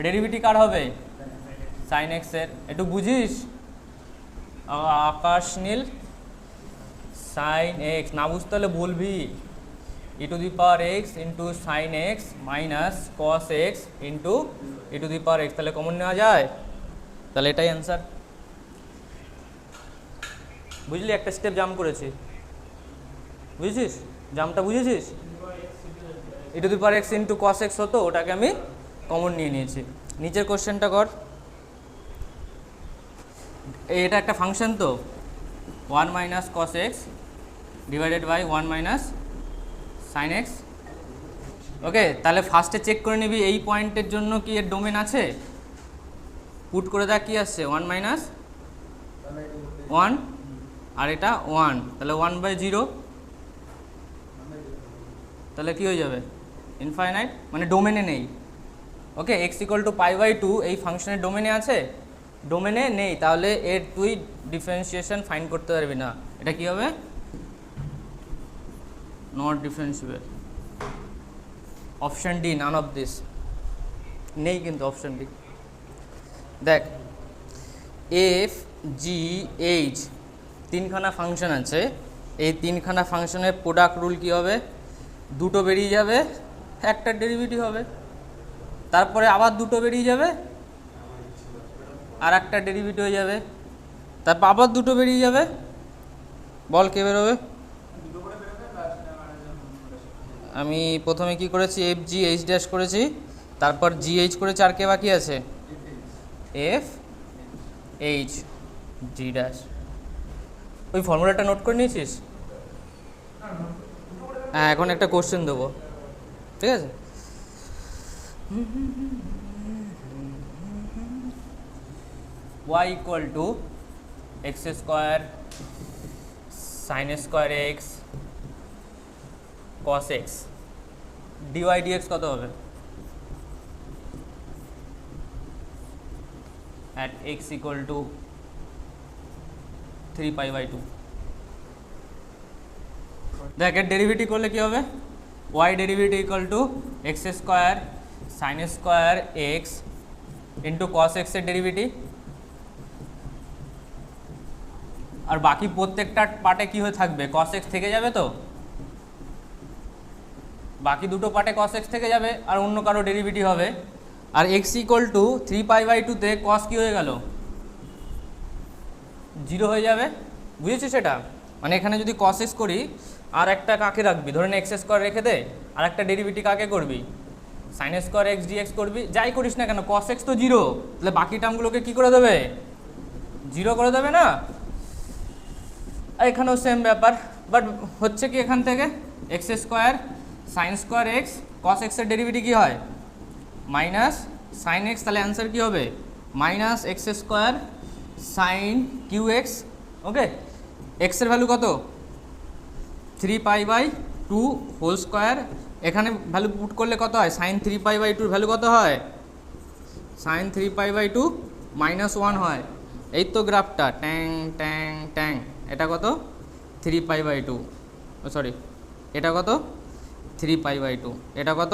ডেরিভেটিভ কার হবে? সাইন এক্স এর। একটু বুঝিস আকাশ নীল, সাইন এক্স না বুঝতে হলে বলবি, ই e two the power x into sine x minus cos x into e two the power x. তাহলে কমন নেওয়া যায়, তাহলে এটাই অ্যান্সার। বুঝলি, একটা স্টেপ জাম্প করেছি, বুঝেছিস? জাম্পটা বুঝেছিস? e two the power x into cos x হতো, ওটাকে আমি কমন নিয়ে নিয়েছি। নিচের কোশ্চেনটা কর। এটা একটা ফাংশন তো, 1 minus cos x divided by 1 minus sine x. Okay, তাহলে ফার্স্টে চেক করে নিবি এই পয়েন্টের জন্য কি এর ডোমেন আছে। পুট করে দেখ কি আসছে, 1 মাইনাস 1 আর এটা 1, তাহলে 1/0, তাহলে কি হয়ে যাবে ইনফাইনাইট, মানে ডোমেনে নেই। ওকে, x = π/2 এই ফাংশনের ডোমেনে আছে, ডোমেনে নেই, তাহলে এর তুই ডিফারেন্সিয়েশন ফাইন্ড করতে পারবি না। এটা কি হবে, not differentiable. Option d, none of this, নেই কিন্তু অপশন ডি। দেখ এফ জি এইচ তিনখানা ফাংশন আছে, এই তিনখানা ফাংশনের প্রোডাক্ট রুল কি হবে, দুটো বেরিয়ে যাবে, একটা ডেরিভেটিভ হবে, তারপরে আবার দুটো বেরিয়ে যাবে আর একটা ডেরিভেটিভ হয়ে যাবে, তারপর আবার দুটো বেরিয়ে যাবে। বল কে বেরোবে? আমি প্রথমে কি করেছি, এফ জি এইচ ড্যাশ করেছি, তারপর জি এইচ করেছি, আর কে বাকি আছে, এফ এইচ জি ড্যাশ। ওই ফর্মুলাটা নোট করে নিয়েছিস? হ্যাঁ, এখন একটা কোশ্চেন দেবো, ঠিক আছে? y = x square sin square x cos x dy dx কত হবে at x = 3π/2। দেখ এর ডেরিভেটিভ করলে কি হবে, y derivative = x square sin square x into cos x এর ডেরিভেটিভ, আর বাকি প্রত্যেকটা পার্টে কি হয়ে থাকবে, cos x থেকে যাবে, তো বাকি দুটো পার্টে cos x থেকে যাবে আর অন্য কারো ডেরিভেটিভ হবে। আর x = 3π/2 তে cos কি হয়ে গেল, 0 হয়ে যাবে। বুঝেছিস সেটা? মানে এখানে যদি cos x করি আর একটা কাকে রাখবি, ধরে নে x স্কোয়ার রেখে দে, আর একটা ডেরিভেটিভ কাকে করবি, sin স্কোয়ার x dx করবি, যাই করিস না কেন cos x তো 0, তাহলে বাকি টার্মগুলোকে কি করে দেবে, 0 করে দেবে না। আর এখানেও সেম ব্যাপার, বাট হচ্ছে কি এখান থেকে x square sin square x cos x এর ডেরিভেটিভ কি হয়, মাইনাস sin x, তাহলে অ্যান্সার কি হবে, minus x square sin qx। ওকে, x এর ভ্যালু কত, 3π/2 হোল স্কোয়ার, এখানে ভ্যালু পুট করলে কত হয়, sin 3π/2 ভ্যালু কত হয়, sin 3π/2 -1 হয়। এই তো গ্রাফটা ট্যাং ট্যাং ট্যাং, এটা কত 3π/2, সরি এটা কত 3π/2, এটা কত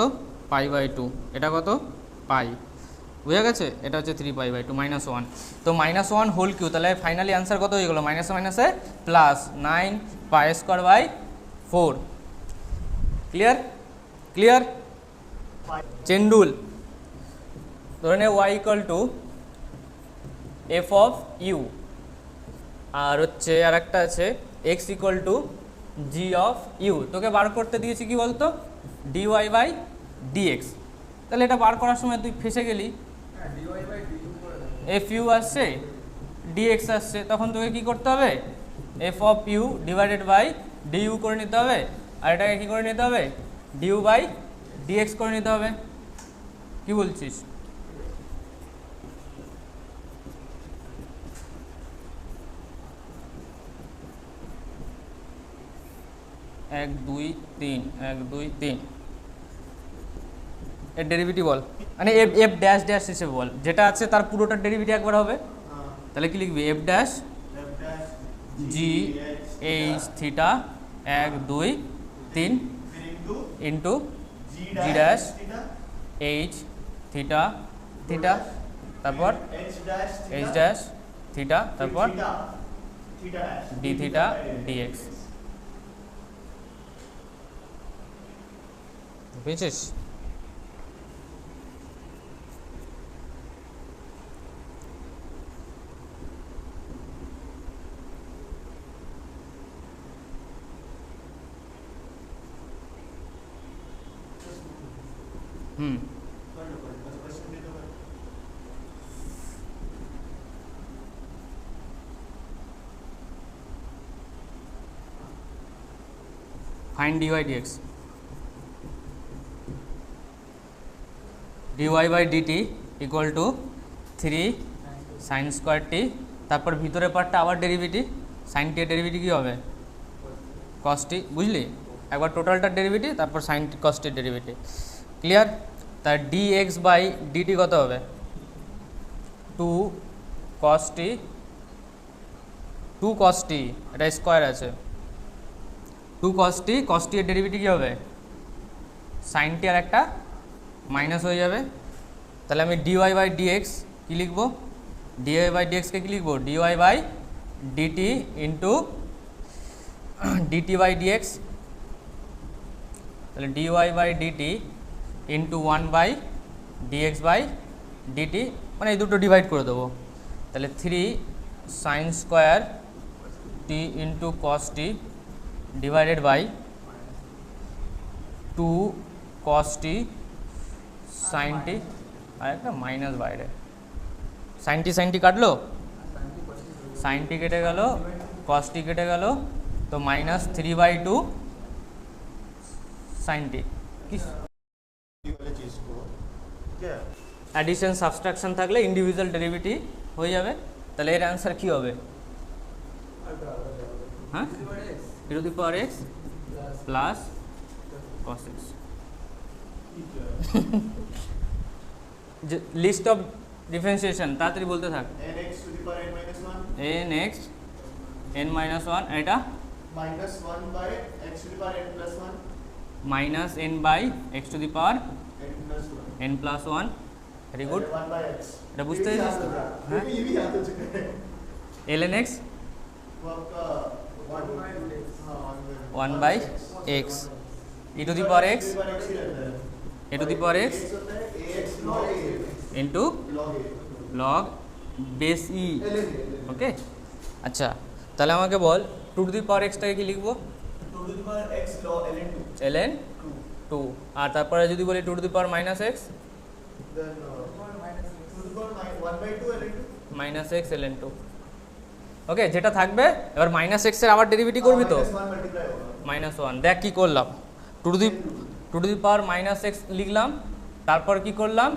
π/2, এটা কত পাই, বুঝা গেছে? এটা হচ্ছে 3π/2 -1, তো -1 হোল কিউ, তাহলে ফাইনালি অ্যান্সার কত হয়ে গেলো, মাইনাসে মাইনাসে plus 9π²/4। Clear? Clear? Chain rule, ধরে নে y = f of u, আর হচ্ছে আর একটা আছে x = g of u। তোকে বার করতে দিয়েছি কি বলতো, dy/dx। তাহলে এটা বার করার সময় তুই ফেসে গেলি, fu আসছে dx আসছে, তখন তোকে কি করতে হবে, f of u divided by du করে নিতে হবে, আর এটাকে কি করে নিতে হবে, du/dx করে নিতে হবে। কি বলছিস? এক দুই তিন, 1 2 3, এর ডেরিভেটিভ বল, মানে এফ ড্যাশ ড্যাশ হিসেবে বল, যেটা আছে তার পুরোটার ডেরিভেটিভ একবার হবে। তাহলে কি লিখবি, f dash g h theta 1 2 3 into জি ড্যাশ এইচ থিটা থিটা, তারপর এইচ ড্যাশ থিটা, তারপর ডি থিটা ডিএক্স। বুঝেছিস? হুম find dy dx dy by dt equal to 3 sin square t, তারপর ভিতরে পার্টটা আবার ডেরিভেটিভ, sin t এর ডেরিভেটিভ কী হবে? cos t, বুঝলি? একবার টোটালটার ডেরিভেটিভ, তারপর sin t cos t এর ডেরিভেটিভ। ক্লিয়ার? তার dx বাই dt কত হবে? 2 cos t, 2 cos t, এটা স্কোয়ার আছে, 2 cos t এর ডেরিভেটিভ কী হবে? sin t আর একটা মাইনাস হয়ে যাবে। তাহলে আমি dy বাই dx কী লিখবো? dy বাই dxকে কী লিখবো? dy by dt into dt by dx, তাহলে dy by dt into 1 by dx by dt, মানে এই দুটো ডিভাইড করে দেবো। তাহলে 3 sin square t into cos t divided by 2 cos t sin t, আর একটা মাইনাস বাইরে, sin t কাটলো, sin t কেটে গেল, cos t কেটে গেল, তো minus 3/2 sin t। Addition subtraction থাকলে ইন্ডিভিজুয়াল ডেরিভেটিভ হয়ে যাবে। তাহলে এর অ্যান্সার কী হবে? হ্যাঁ, e to the power x plus cos x। List of differentiation তাড়াতাড়ি বলতে থাক। nx to the power n minus 1 nx n minus 1, এটা minus 1 by x to the power n plus 1 minus n by x to the power n plus 1 n plus 1। Very good, 1 by x এটা বুঝতে পেরেছিস? হ্যাঁ ये भी याद हो चुका है। ln x वो आपका 1 by x, हाँ 1 by x e to the power x ही रहता है। e to the power x x होता है ax log a into log a log base e। ln ওকে, আচ্ছা তাহলে আমাকে বল 2 to the power x টাকে কি লিখবো? 2 to the power x log ln 2 ln 2, আর তারপরে যদি বলি 2 to the power minus x then 2 to the power 1 by 2 ln 2 minus x ln 2। ওকে, যেটা থাকবে এবার মাইনাস এক্স এর আবার ডেরিভেটিভ করবি তো, -1 multiply होगा মাইনাস 1। দেখ কি করলাম, 2 to the power minus x লিখলাম, তারপর কি করলাম,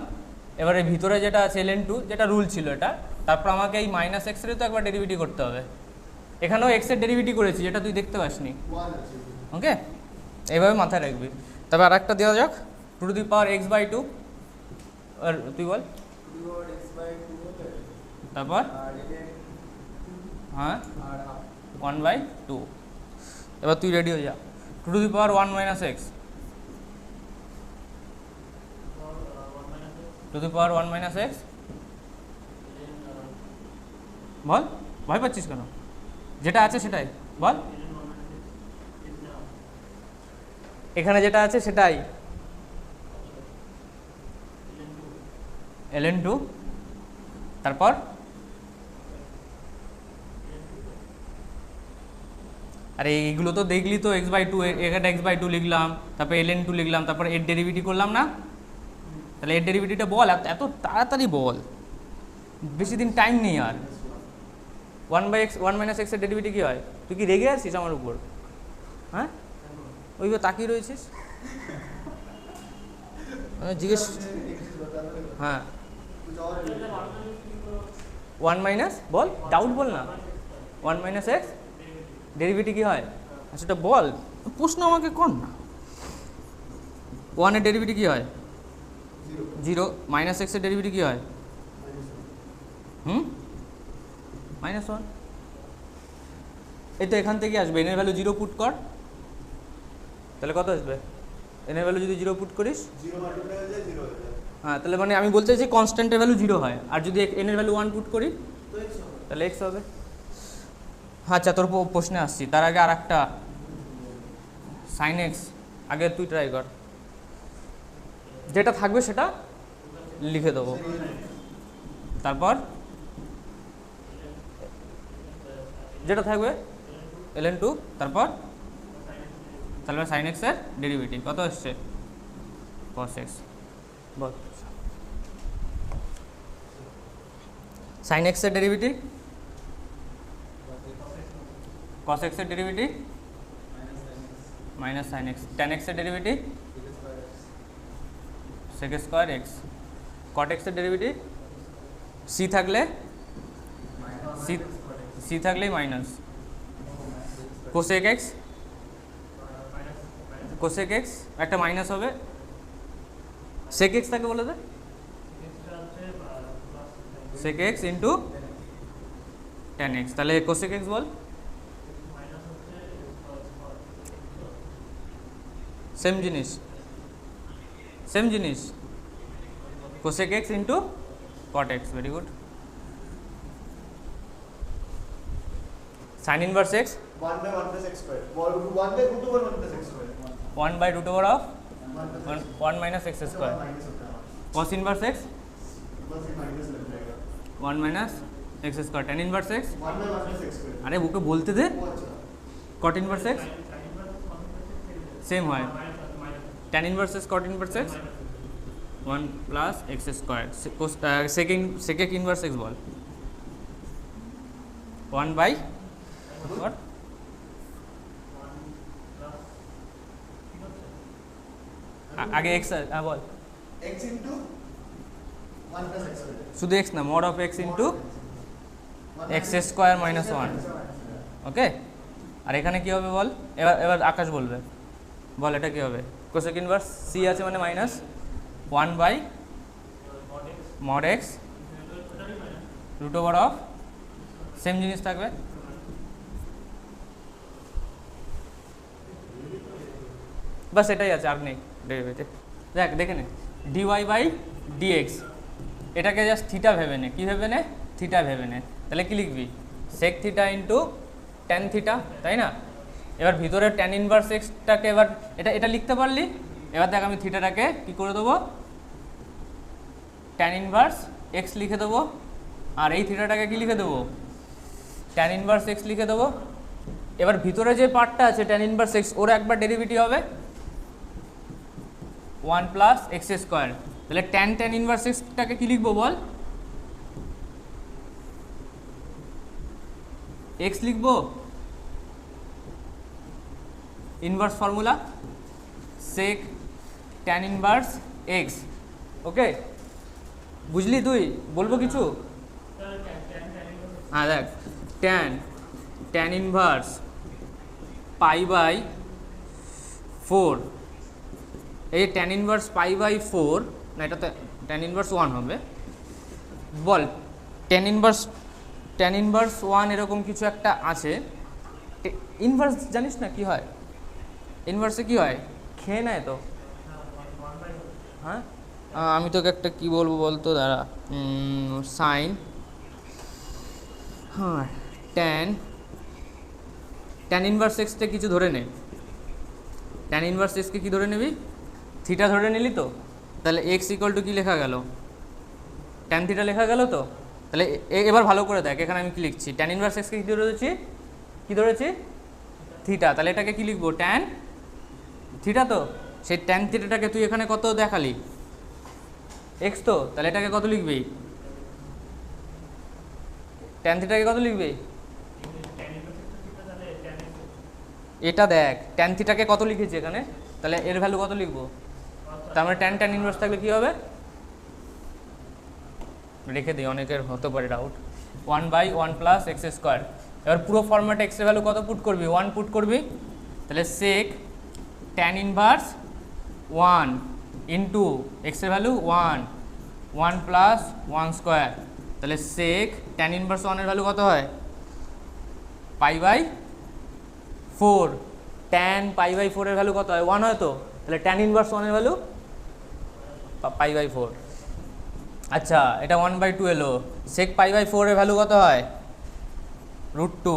এবারে ভিতরে যেটা আছে ln 2, যেটা রুল ছিল এটা, তারপর আমাকে এই মাইনাস এক্স এর তো একবার ডেরিভেটিভ করতে হবে। এখানেও এক্স এর ডেরিভেটিভ করেছি, যেটা তুই দেখতে পাসনি। 1 আছে ওকে, এইভাবে মাথায় রাখবি। তবে আর একটা দেওয়া যাক, 2 to the power x by 2, আর তুই বল 2 to the power x by 2 होता है তারপর আর ln হ্যাঁ আর 1 by 2। এবার তুই রেডি হয়ে যা, 2 to the power 1 minus x, 2 to the power 1 minus x, বল, ভয় পাচ্ছিস কেন? যেটা আছে সেটাই বল, এখানে যেটা আছে সেটাই ln 2, তারপর আরে এইগুলো তো দেখলি তো, x by 2, এখানে x by 2 লিখলাম, তারপর ln 2 লিখলাম, তারপর এর ডেরিভেটিভ করলাম না? তাহলে এর ডেরিভেটিভটা বল, এত তাড়াতাড়ি বল, বেশি দিন টাইম নেই আর। 1 by x 1 minus x এর ডেরিভেটিভ কী হয়? তুই কি রেগে আছিস আমার উপর? হ্যাঁ, ওইভাবে তাকিয়ে রয়েছিস, জিজ্ঞেস। হ্যাঁ, 1 মাইনাস, বল, ডাউট বল না। 1 মাইনাস এক্স ডেরিভেটিভ কী হয়? আচ্ছা এটা বল, প্রশ্ন আমাকে কর না। 1 এর ডেরিভেটিভ কী হয়? 0। মাইনাস এক্সের ডেরিভেটিভ কী হয়? -1। এই তো এখান থেকে আসবে, এনের ভ্যালু 0 পুট কর, তাহলে কত আসবে? এনের ভ্যালু যদি 0 পুট করিস 0 মাল্টিপ্লাই হয়ে যায় 0 হয়ে যায় হ্যাঁ, তাহলে মানে আমি বলতে চাইছি কনস্ট্যান্টের ভ্যালু 0 হয়, আর যদি এনের ভ্যালু 1 পুট করি তো x হবে তাহলে x হবে। আচ্ছা তোর প্রশ্নে আসছি, তার আগে আর একটা sin x, আগে তুই ট্রাই কর। যেটা থাকবে সেটা লিখে দেবো। তারপর যেটা থাকবে ln 2, তারপর তাহলে sin x এর ডেরিভেটিভ কত আসছে cos x। বল sin x এর ডেরিভেটিভ cos x এর derivative minus sin x, tan x এর derivative sec square x, cot x এর ডেরিভেটিভ c থাকলে c থাকলেই minus cosec x, cosec x একটা মাইনাস হবে, sec x তাকে বলে দে sec x into tan x, তাহলে cosec x বল সেম জিনিস cosec x into cot x, very good. sin inverse x 1 by 1 plus x square. 1 by root over 1 plus x square. 1 by root over of 1 1 minus x square, minus होता है. cos inverse x बस ये minus लग जाएगा. 1 minus x square, tan inverse x 1 by 1 plus x square. अरे वो को बोलते थे वो अच्छा. cot inverse x सेम है, tan inverse x cot inverse x 1 plus x square, secant inverse x ball 1 by what आगे x বল x into 1 plus x square. শুধু x না, mod of x into x square minus 1, ওকে। আর এখানে কি হবে বল, এবার আকাশ বলবে, বল এটা কি হবে, cosec inverse c আছে মানে minus 1 by mod x root over of same জিনিস থাকবে, বাস এটাই আছে, আর নেই ডেরিভেটিভ। দেখ দেখে নে dy বাই dx, এটাকে জাস্ট থিটা ভেবে নে, কী ভেবে নে, থিটা ভেবে নে, তাহলে কি লিখবি sec theta into tan theta, তাই না। এবার ভিতরে tan ইনভার্স এক্সটাকে এবার এটা লিখতে পারলি, এবার দেখ আমি থিটাটাকে কী করে দেবো, tan ইনভার্স x লিখে দেবো, আর এই থিটাটাকে কি লিখে দেবো, tan ইনভার্স x লিখে দেবো। এবার ভিতরে যে পার্টটা আছে tan ইনভার্স x, ওর একবার ডেরিভেটিভ হবে 1 প্লাস এক্স স্কোয়ার, তাহলে tan ইনভার্স এক্সটাকে কি লিখবো বল, x লিখবো, inverse formula sec tan inverse x, ওকে বুঝলি তুই, বলবো কিছু, হ্যাঁ দেখ tan ইনভার্স পাই বাই 4, এই tan ইনভার্স পাই বাই 4 না, এটাতে tan ইনভার্স 1 হবে, বল tan ইনভার্স 1 এরকম কিছু একটা আছে। ইনভার্স জানিস না কি হয়, ইনভার্সে কি হয়, খেয়ে নেয় তো, হ্যাঁ আমি তোকে একটা কি বলবো বলতো, দাঁড়া সাইন, হ্যাঁ tan ইনভার্স এক্সটা কিছু ধরে নে, tan ইনভার্স এক্সকে কি ধরে নিবি, থিটা ধরে নিলি তো, তাহলে x ইকুয়াল টু কী লেখা গেল, tan থিটা লেখা গেল তো। তাহলে এবার ভালো করে দেখ, এখানে আমি কি লিখছি, tan ইনভার্স এক্সকে কী ধরেছি থিটা, তাহলে এটাকে কি লিখবো tan থিটা, তো সেই tan থিটাটাকে তুই এখানে কত দেখালি x, তো তাহলে এটাকে কত লিখবি, tan থিটাকে কত লিখবি, এটা দেখ tan থিটাকে কত লিখেছি এখানে, তাহলে এর ভ্যালু কত লিখবো, তার মানে tan ইনভার্স থাকলে কী হবে, রেখে দিই, অনেকের হতে পারে doubt, 1 by 1 plus x square. এবার পুরো ফর্ম্যাটে এক্সের ভ্যালু কত পুট করবি, 1 পুট করবি, তাহলে sec tan ইনভার্স 1 ইন্টু এক্সের ভ্যালু 1 প্লাস 1 স্কোয়ার, তাহলে sec tan ইনভার্স 1 এর ভ্যালু কত হয়, pi by 4, tan pi by 4 এর ভ্যালু কত হয়, 1 হয় তো, তাহলে tan ইনভার্স 1 এর ভ্যালু পাই বাই 4। আচ্ছা এটা 1/2 এলো, sec পাই বাই 4 এর ভ্যালু কত হয়, √2,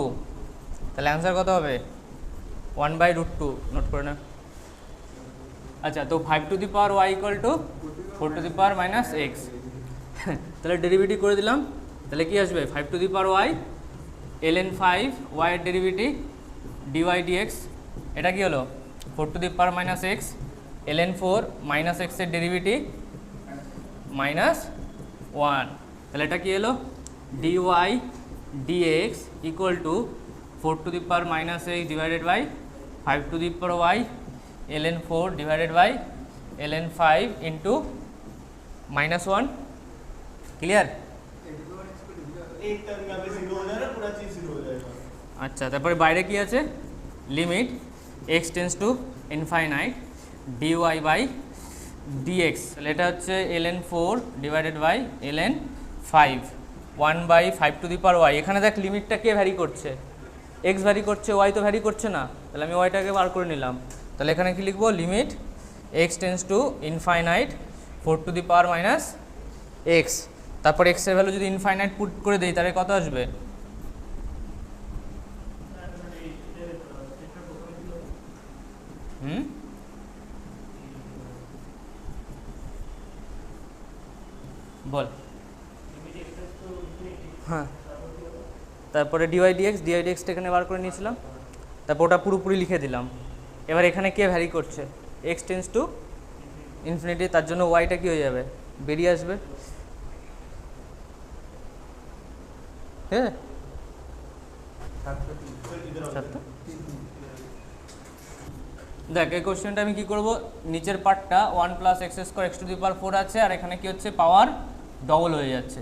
তাহলে অ্যান্সার কত হবে 1/√2, নোট করে না। আচ্ছা, তো 5 to the power y equal to 4 to the power minus x. তাহলে ডেরিভেটিভ করে দিলাম, তাহলে কি আসবে 5 to the power y ln 5 y এর ডেরিভেটিভ dy dx, এটা কি হলো 4 to the power minus x ln 4 minus x এর ডেরিভেটিভ মাইনাস 1, তাহলে এটা কি এলো dy dx equal to 4 to the power minus x divided by 5 to the power y ln 4 divided by ln 5 into minus 1। Clear? एक term यहाँ पे zero हो जाएगा, पूरा चीज जीरो हो जाएगा। अच्छा, তারপরে বাইরে কি আছে limit x tends to infinite dy by dx, তাহলে এটা হচ্ছে ln 4 divided by ln 5 1 by 5 to the power y। এখানে দেখ লিমিটটা কে ভ্যারি করছে, x ভ্যারি করছে, y তো ভ্যারি করছে না, তাহলে আমি yটাকে বার করে নিলাম। তাহলে এখানে কি লিখবো limit x tends to infinite 4 to the power minus x, তারপর এক্স এর ভ্যালু যদি ইনফাইনাইট পুট করে দেই তাহলে কত আসবে, বল। হ্যাঁ, তারপরে ডিওয়াই ডিএক্সটা এখানে বার করে নিয়েছিলাম, তারপর ওটা পুরোপুরি লিখে দিলাম। এবার এখানে কে ভ্যারি করছে, এক্স টেন্স টু ইনফিনিটি, তার জন্য ওয়াইটা কি হয়ে যাবে বেরিয়ে আসবে। হ্যাঁ, দেখ এই কোশ্চেনটা আমি কি করব, নিচের পার্টটা 1 plus x square x to the power 4 আছে, আর এখানে কি হচ্ছে পাওয়ার ডবল হয়ে যাচ্ছে।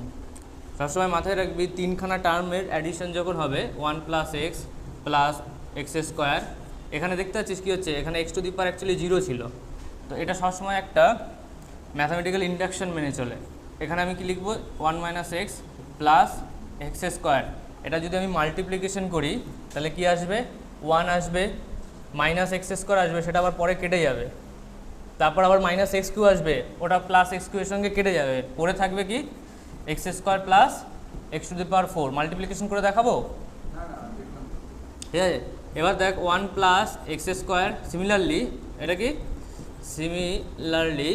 সবসময় মাথায় রাখবি তিনখানা টার্মের অ্যাডিশন যখন হবে 1 plus x plus x square, এখানে দেখতে পাচ্ছিস কি হচ্ছে, এখানে x to the power actually 0 ছিল, তো এটা সবসময় একটা ম্যাথামেটিক্যাল ইন্ডাকশন মেনে চলে। এখানে আমি কি লিখবো 1 minus x plus x square, এটা যদি আমি মাল্টিপ্লিকেশন করি তাহলে কি আসবে 1 আসবে, মাইনাস এক্স স্কোয়ার আসবে, সেটা আবার পরে কেটে যাবে, তারপর আবার মাইনাস এক্স কিউ আসবে, ওটা প্লাস এক্স কিউ এর সঙ্গে কেটে যাবে, পরে থাকবে কি x square plus x to the power 4। Multiplication করে দেখাবো, ঠিক আছে? এবার দেখ 1 প্লাস এক্স স্কোয়ার, সিমিলারলি এটা কি similarly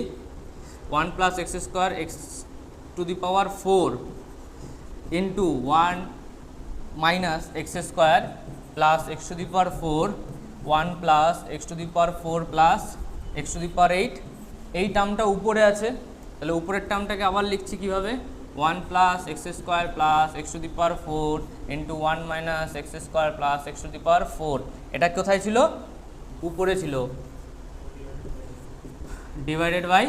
1 plus x square x to the power 4 into 1 minus x square plus x to the power 4 1 plus x to the power 4 plus x to the power 8। এই টার্মটা উপরে আছে, তাহলে উপরের টার্মটাকে আবার লিখছি কীভাবে 1 plus x square plus x to the power 4 into 1 minus x square plus x to the power 4। এটা কোথায় ছিল, উপরে ছিল, divided by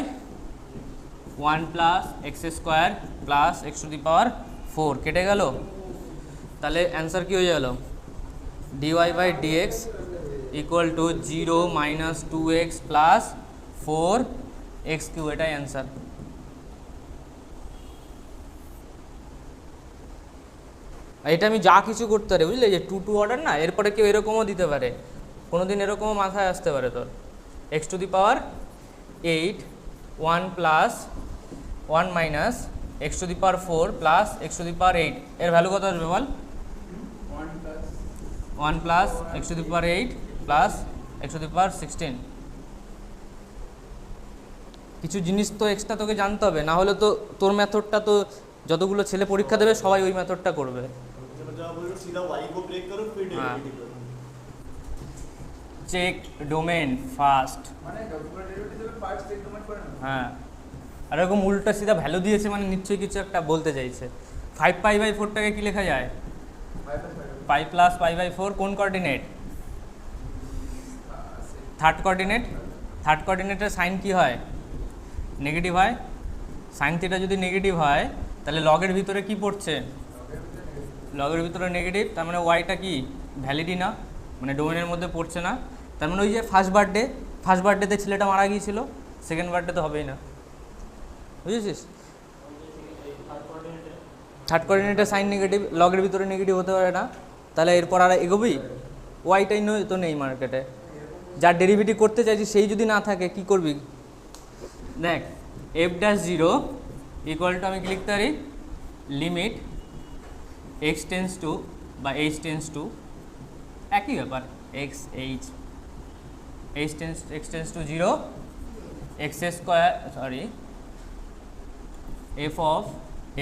1 plus x square plus x to the power 4 কেটে গেল, তাহলে অ্যান্সার কী হয়ে গেল dy by dx equal to 0 minus 2x plus 4x cube, এটাই অ্যান্সার। এটা আমি যা কিছু করতে পারি বুঝলে, যে 2 টু অর্ডার না, এরপরে কেউ এরকমও দিতে পারে, কোনো দিন এরকমও মাথায় আসতে পারে তোর x to the power 8 1 plus 1 minus x to the power 4 plus x to the power 8, এর ভ্যালু কত আসবে বল, 1 plus x to the power 8 plus x to the power 16। কিছু জিনিস তো এক্সট্রা তোকে জানতে হবে, না হলে তো তোর মেথডটা তো যতগুলো ছেলে পরীক্ষা দেবে সবাই ওই মেথডটা করবে। চেক ডোমেন ফার্স্ট, হ্যাঁ, আর এরকম উল্টা সিধা ভ্যালু দিয়েছে মানে নিশ্চয়ই কিছু একটা বলতে চাইছে। 5 পাই বাই 4টাকে কী লেখা যায়, পাই প্লাস পাই বাই 4, কোন কোঅর্ডিনেট, থার্ড কোঅর্ডিনেট, থার্ড কোঅর্ডিনেটের সাইন কী হয় নেগেটিভ হয়, সাইন থিটা যদি নেগেটিভ হয় তাহলে লগের ভিতরে কি পড়ছে, লগের ভিতরে নেগেটিভ, তার মানে ওয়াইটা কি ভ্যালিডই না, মানে ডোমেনের মধ্যে পড়ছে না, তার মানে ওই যে ফার্স্ট বার্থডেতে ছেলেটা মারা গিয়েছিল, সেকেন্ড বার্থডে তো হবেই না, বুঝেছিস? থার্ড কোঅর্ডিনেটের সাইন নেগেটিভ, লগের ভিতরে নেগেটিভ হতে পারে না, তাহলে এরপর আর এগোবি, ওয়াইটাই নয় তো নেই মার্কেটে, যার ডেরিভেটিভ করতে চাইছি সেই যদি না থাকে কি করবি, দেখ এফ ড্যাশ 0 ইকুয়াল টু আমি কি লিখতে পারি লিমিট এক্স টেন্স টু বা এইচ টেন্স টু, একই ব্যাপার x tends to 0 x square sorry f of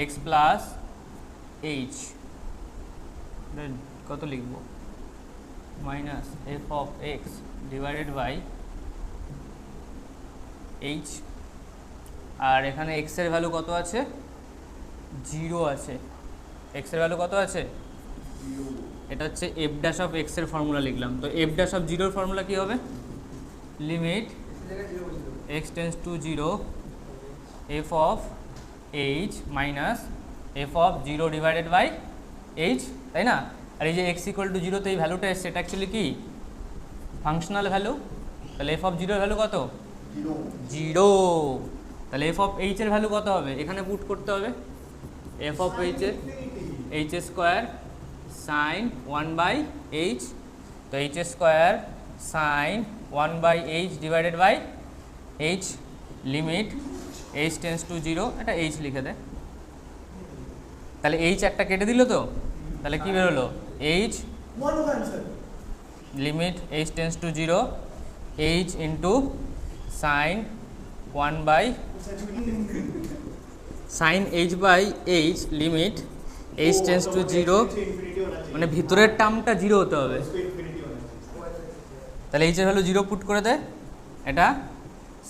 x plus h কত লিখব minus F of x divided by h, আর এখানে এক্সের ভ্যালু কত আছে 0 আছে, এক্সের ভ্যালু কত আছে, এটা হচ্ছে এফ ড্যাশ অফ এক্সের ফর্মুলা লিখলাম। তো এফ ড্যাশ অফ জিরোর ফর্মুলা কী হবে, limit x tends to 0 f of h minus F of 0 divided by h, তাই না? আর এই যে এক্স ইকুয়াল টু 0 তে এই ভ্যালুটা এসছে, এটা অ্যাকচুয়ালি কি ফাংশনাল ভ্যালু, তাহলে এফ অফ 0 এর ভ্যালু কত 0, তাহলে এফ অফ এইচ এর ভ্যালু কত হবে, এখানে পুট করতে হবে এফ অফ এইচ এর এইচ স্কোয়ার সাইন 1/h, তো h square sine 1/h divided by h, limit h tends to 0, এটা এইচ লিখে দেয়, তাহলে এইচ একটা কেটে দিল, তো তাহলে কি বেরোলো h limit h tends to 0 h into sine 1 sine h by h limit h tends to 0, মানে ভিতরের টার্মটা 0 হতে হবে, তাহলে এইচের ভ্যালু 0 পুট করে দেয়, এটা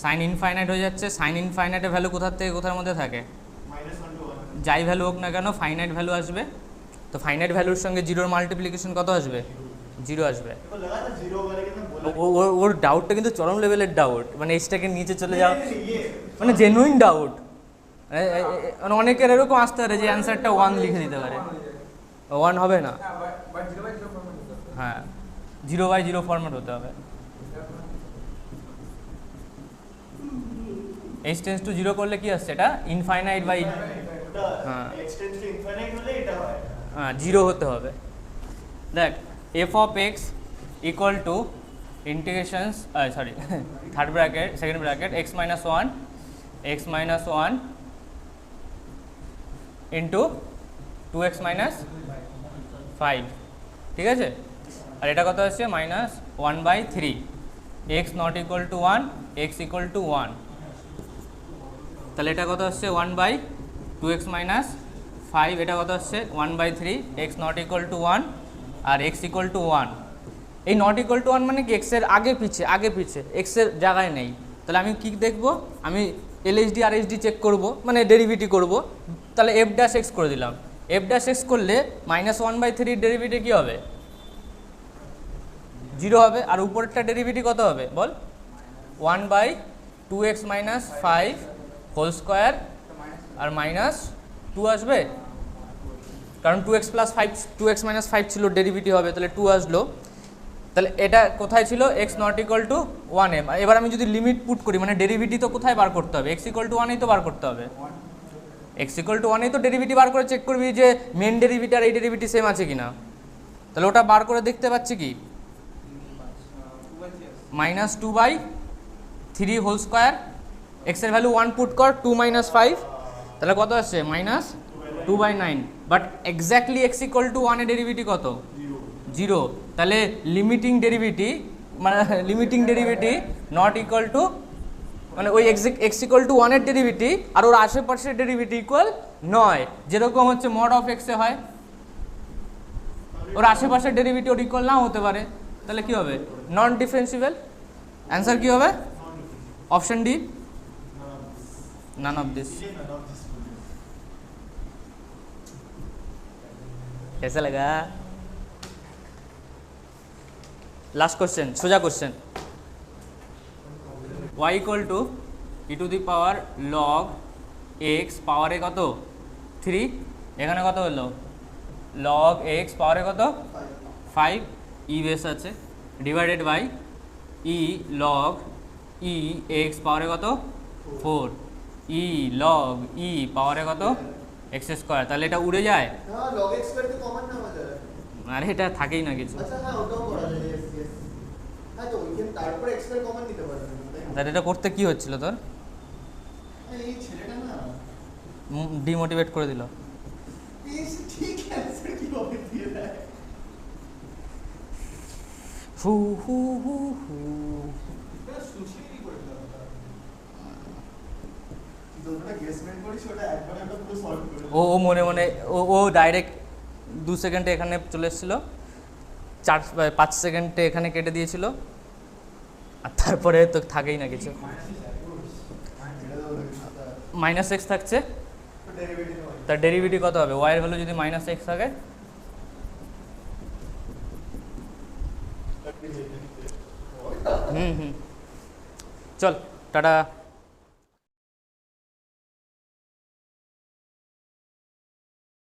সাইন ইনফাইনাইট হয়ে যাচ্ছে, সাইন ইনফাইনাইটের ভ্যালু কোথার থেকে কোথার মধ্যে থাকে, যাই ভ্যালু হোক না কেন ফাইনাইট ভ্যালু আসবে, তো ফাইনাইট ভ্যালুর সঙ্গে 0 মাল্টিপ্লিকেশন কত আসবে 0 আসবে। ওর ডাউটটা কিন্তু চরম লেভেলের ডাউট, মানে এইচটাকে নিচে চলে যাও, মানে জেনুইন ডাউট, মানে অনেকের এরকম আসতে পারে যে অ্যান্সারটা 1 লিখে দিতে পারে, 1 হবে না, হ্যাঁ 0/0 ফরম্যাট হতে হবে, এইচ টেন্স টু 0 করলে কি আসছে, এটা ইনফাইনাইট বাই হ্যাঁ 0 হতে হবে। দেখ F of x equal to integrations sorry third bracket second bracket x minus one into 2x minus 5, ঠিক আছে, আর এটা কত হচ্ছে minus 1/3, x not equal to 1 x equal to 1, তাহলে এটা কত হচ্ছে 1/2x মাইনাস 5, এটা কত হচ্ছে 1/3, এক্স নট ইকুয়াল টু 1 আর এক্স ইকুয়াল টু 1, এই নট ইকুয়াল টু 1 মানে কি এক্সের আগে পিছে এক্সের জায়গায় নেই, তাহলে আমি কি দেখব, আমি এলএইচডি আর এইচডি চেক করব, মানে ডেরিভেটিভ করব, তাহলে এফ ড্যাশ এক্স করে দিলাম, এফ ড্যাশ এক্স করলে -1/3 ডেরিভেটিভ কী হবে 0 হবে, আর উপরেরটা ডেরিভেটিভ কত হবে বল 1/2x মাইনাস 5 হোল স্কোয়ার আর মাইনাস 2 আসবে, কারণ 2x প্লাস 5 2x মাইনাস 5 ছিল ডেরিভেটিভ হবে, তাহলে 2 আসলো, তাহলে এটা কোথায় ছিল এক্স নট ইকুয়াল টু 1 এ, এবার আমি যদি লিমিট পুট করি মানে ডেরিভেটিভ তো কোথায় বার করতে হবে, এক্স ইকুয়াল টু 1 এই তো বার করতে হবে, এক্স ইকুয়াল টু 1 এই তো ডেরিভেটিভ বার করে চেক করবি যে মেন ডেরিভেটিভ আর এই ডেরিভেটিভ সেম আছে কিনা, তাহলে ওটা বার করে দেখতে পাচ্ছি কি -2/3 হোল স্কোয়ার, এক্সের ভ্যালু 1 পুট কর 2 মাইনাস 5, তাহলে কত আসছে -2/9, but exactly x equal to 1 এর ডেরিভেটিভ কত 0, তাহলে limiting derivative not equal two, মানে ওই এক্স ইকুয়াল টু 1 এর ডেরিভেটিভ আর ওর আশেপাশের ডেরিভেটিভ ইকুয়াল নয়, যেরকম হচ্ছে মড অফ এক্সে হয়, ওর আশেপাশের ডেরিভেটিভ ওর ইকুয়াল নাও হতে পারে, তাহলে কি হবে নন ডিফারেন্সিবল, অ্যান্সার কি হবে option d none of this. कैसा लगा? लास्ट क्वेश्चन, सोजा question, y equal to e to the power log x power कत 3, এখানে কত হলো log x পাওয়ারে কত 5, e বেস আছে divided by e log e x পাওয়ারে কত 4, e log e পাওয়ারে কত x স্কয়ার, তাহলে এটা উড়ে যায়, হ্যাঁ log x স্কয়ার তো কমন না আমাদের, আরে এটা থাকেই না কিছু, আচ্ছা হ্যাঁ ওটাও করা যায়, यस यस, হ্যাঁ তো ওইখানে তারপর x স্কয়ার কমন নিতে পারবেন, তাহলে এটা করতে কি হচ্ছিল তোর, এই ছেলেটা না ডিমোটিভেট করে দিল, এই ঠিক অ্যানসার কি হবে দিয়ে দেয়, হু হু হু হু এটা সুশীলই করে দাও, তোমরা গেসমেন্ট করিস ওটা একবার আমরা পুরো সলভ করে ও ও মনে মনে ও ডাইরেক্ট 2 সেকেন্ডে এখানে চলে এসেছিলো, 5 সেকেন্ডে এখানে কেটে দিয়েছিল, আর তারপরে তো থাকেই না কিছু। মাইনাস এক্স থাকছে, তার ডেরিভেটিভ কত হবে? ওয়াই এর ভ্যালু যদি মাইনাস এক্স থাকে, চল টাটা।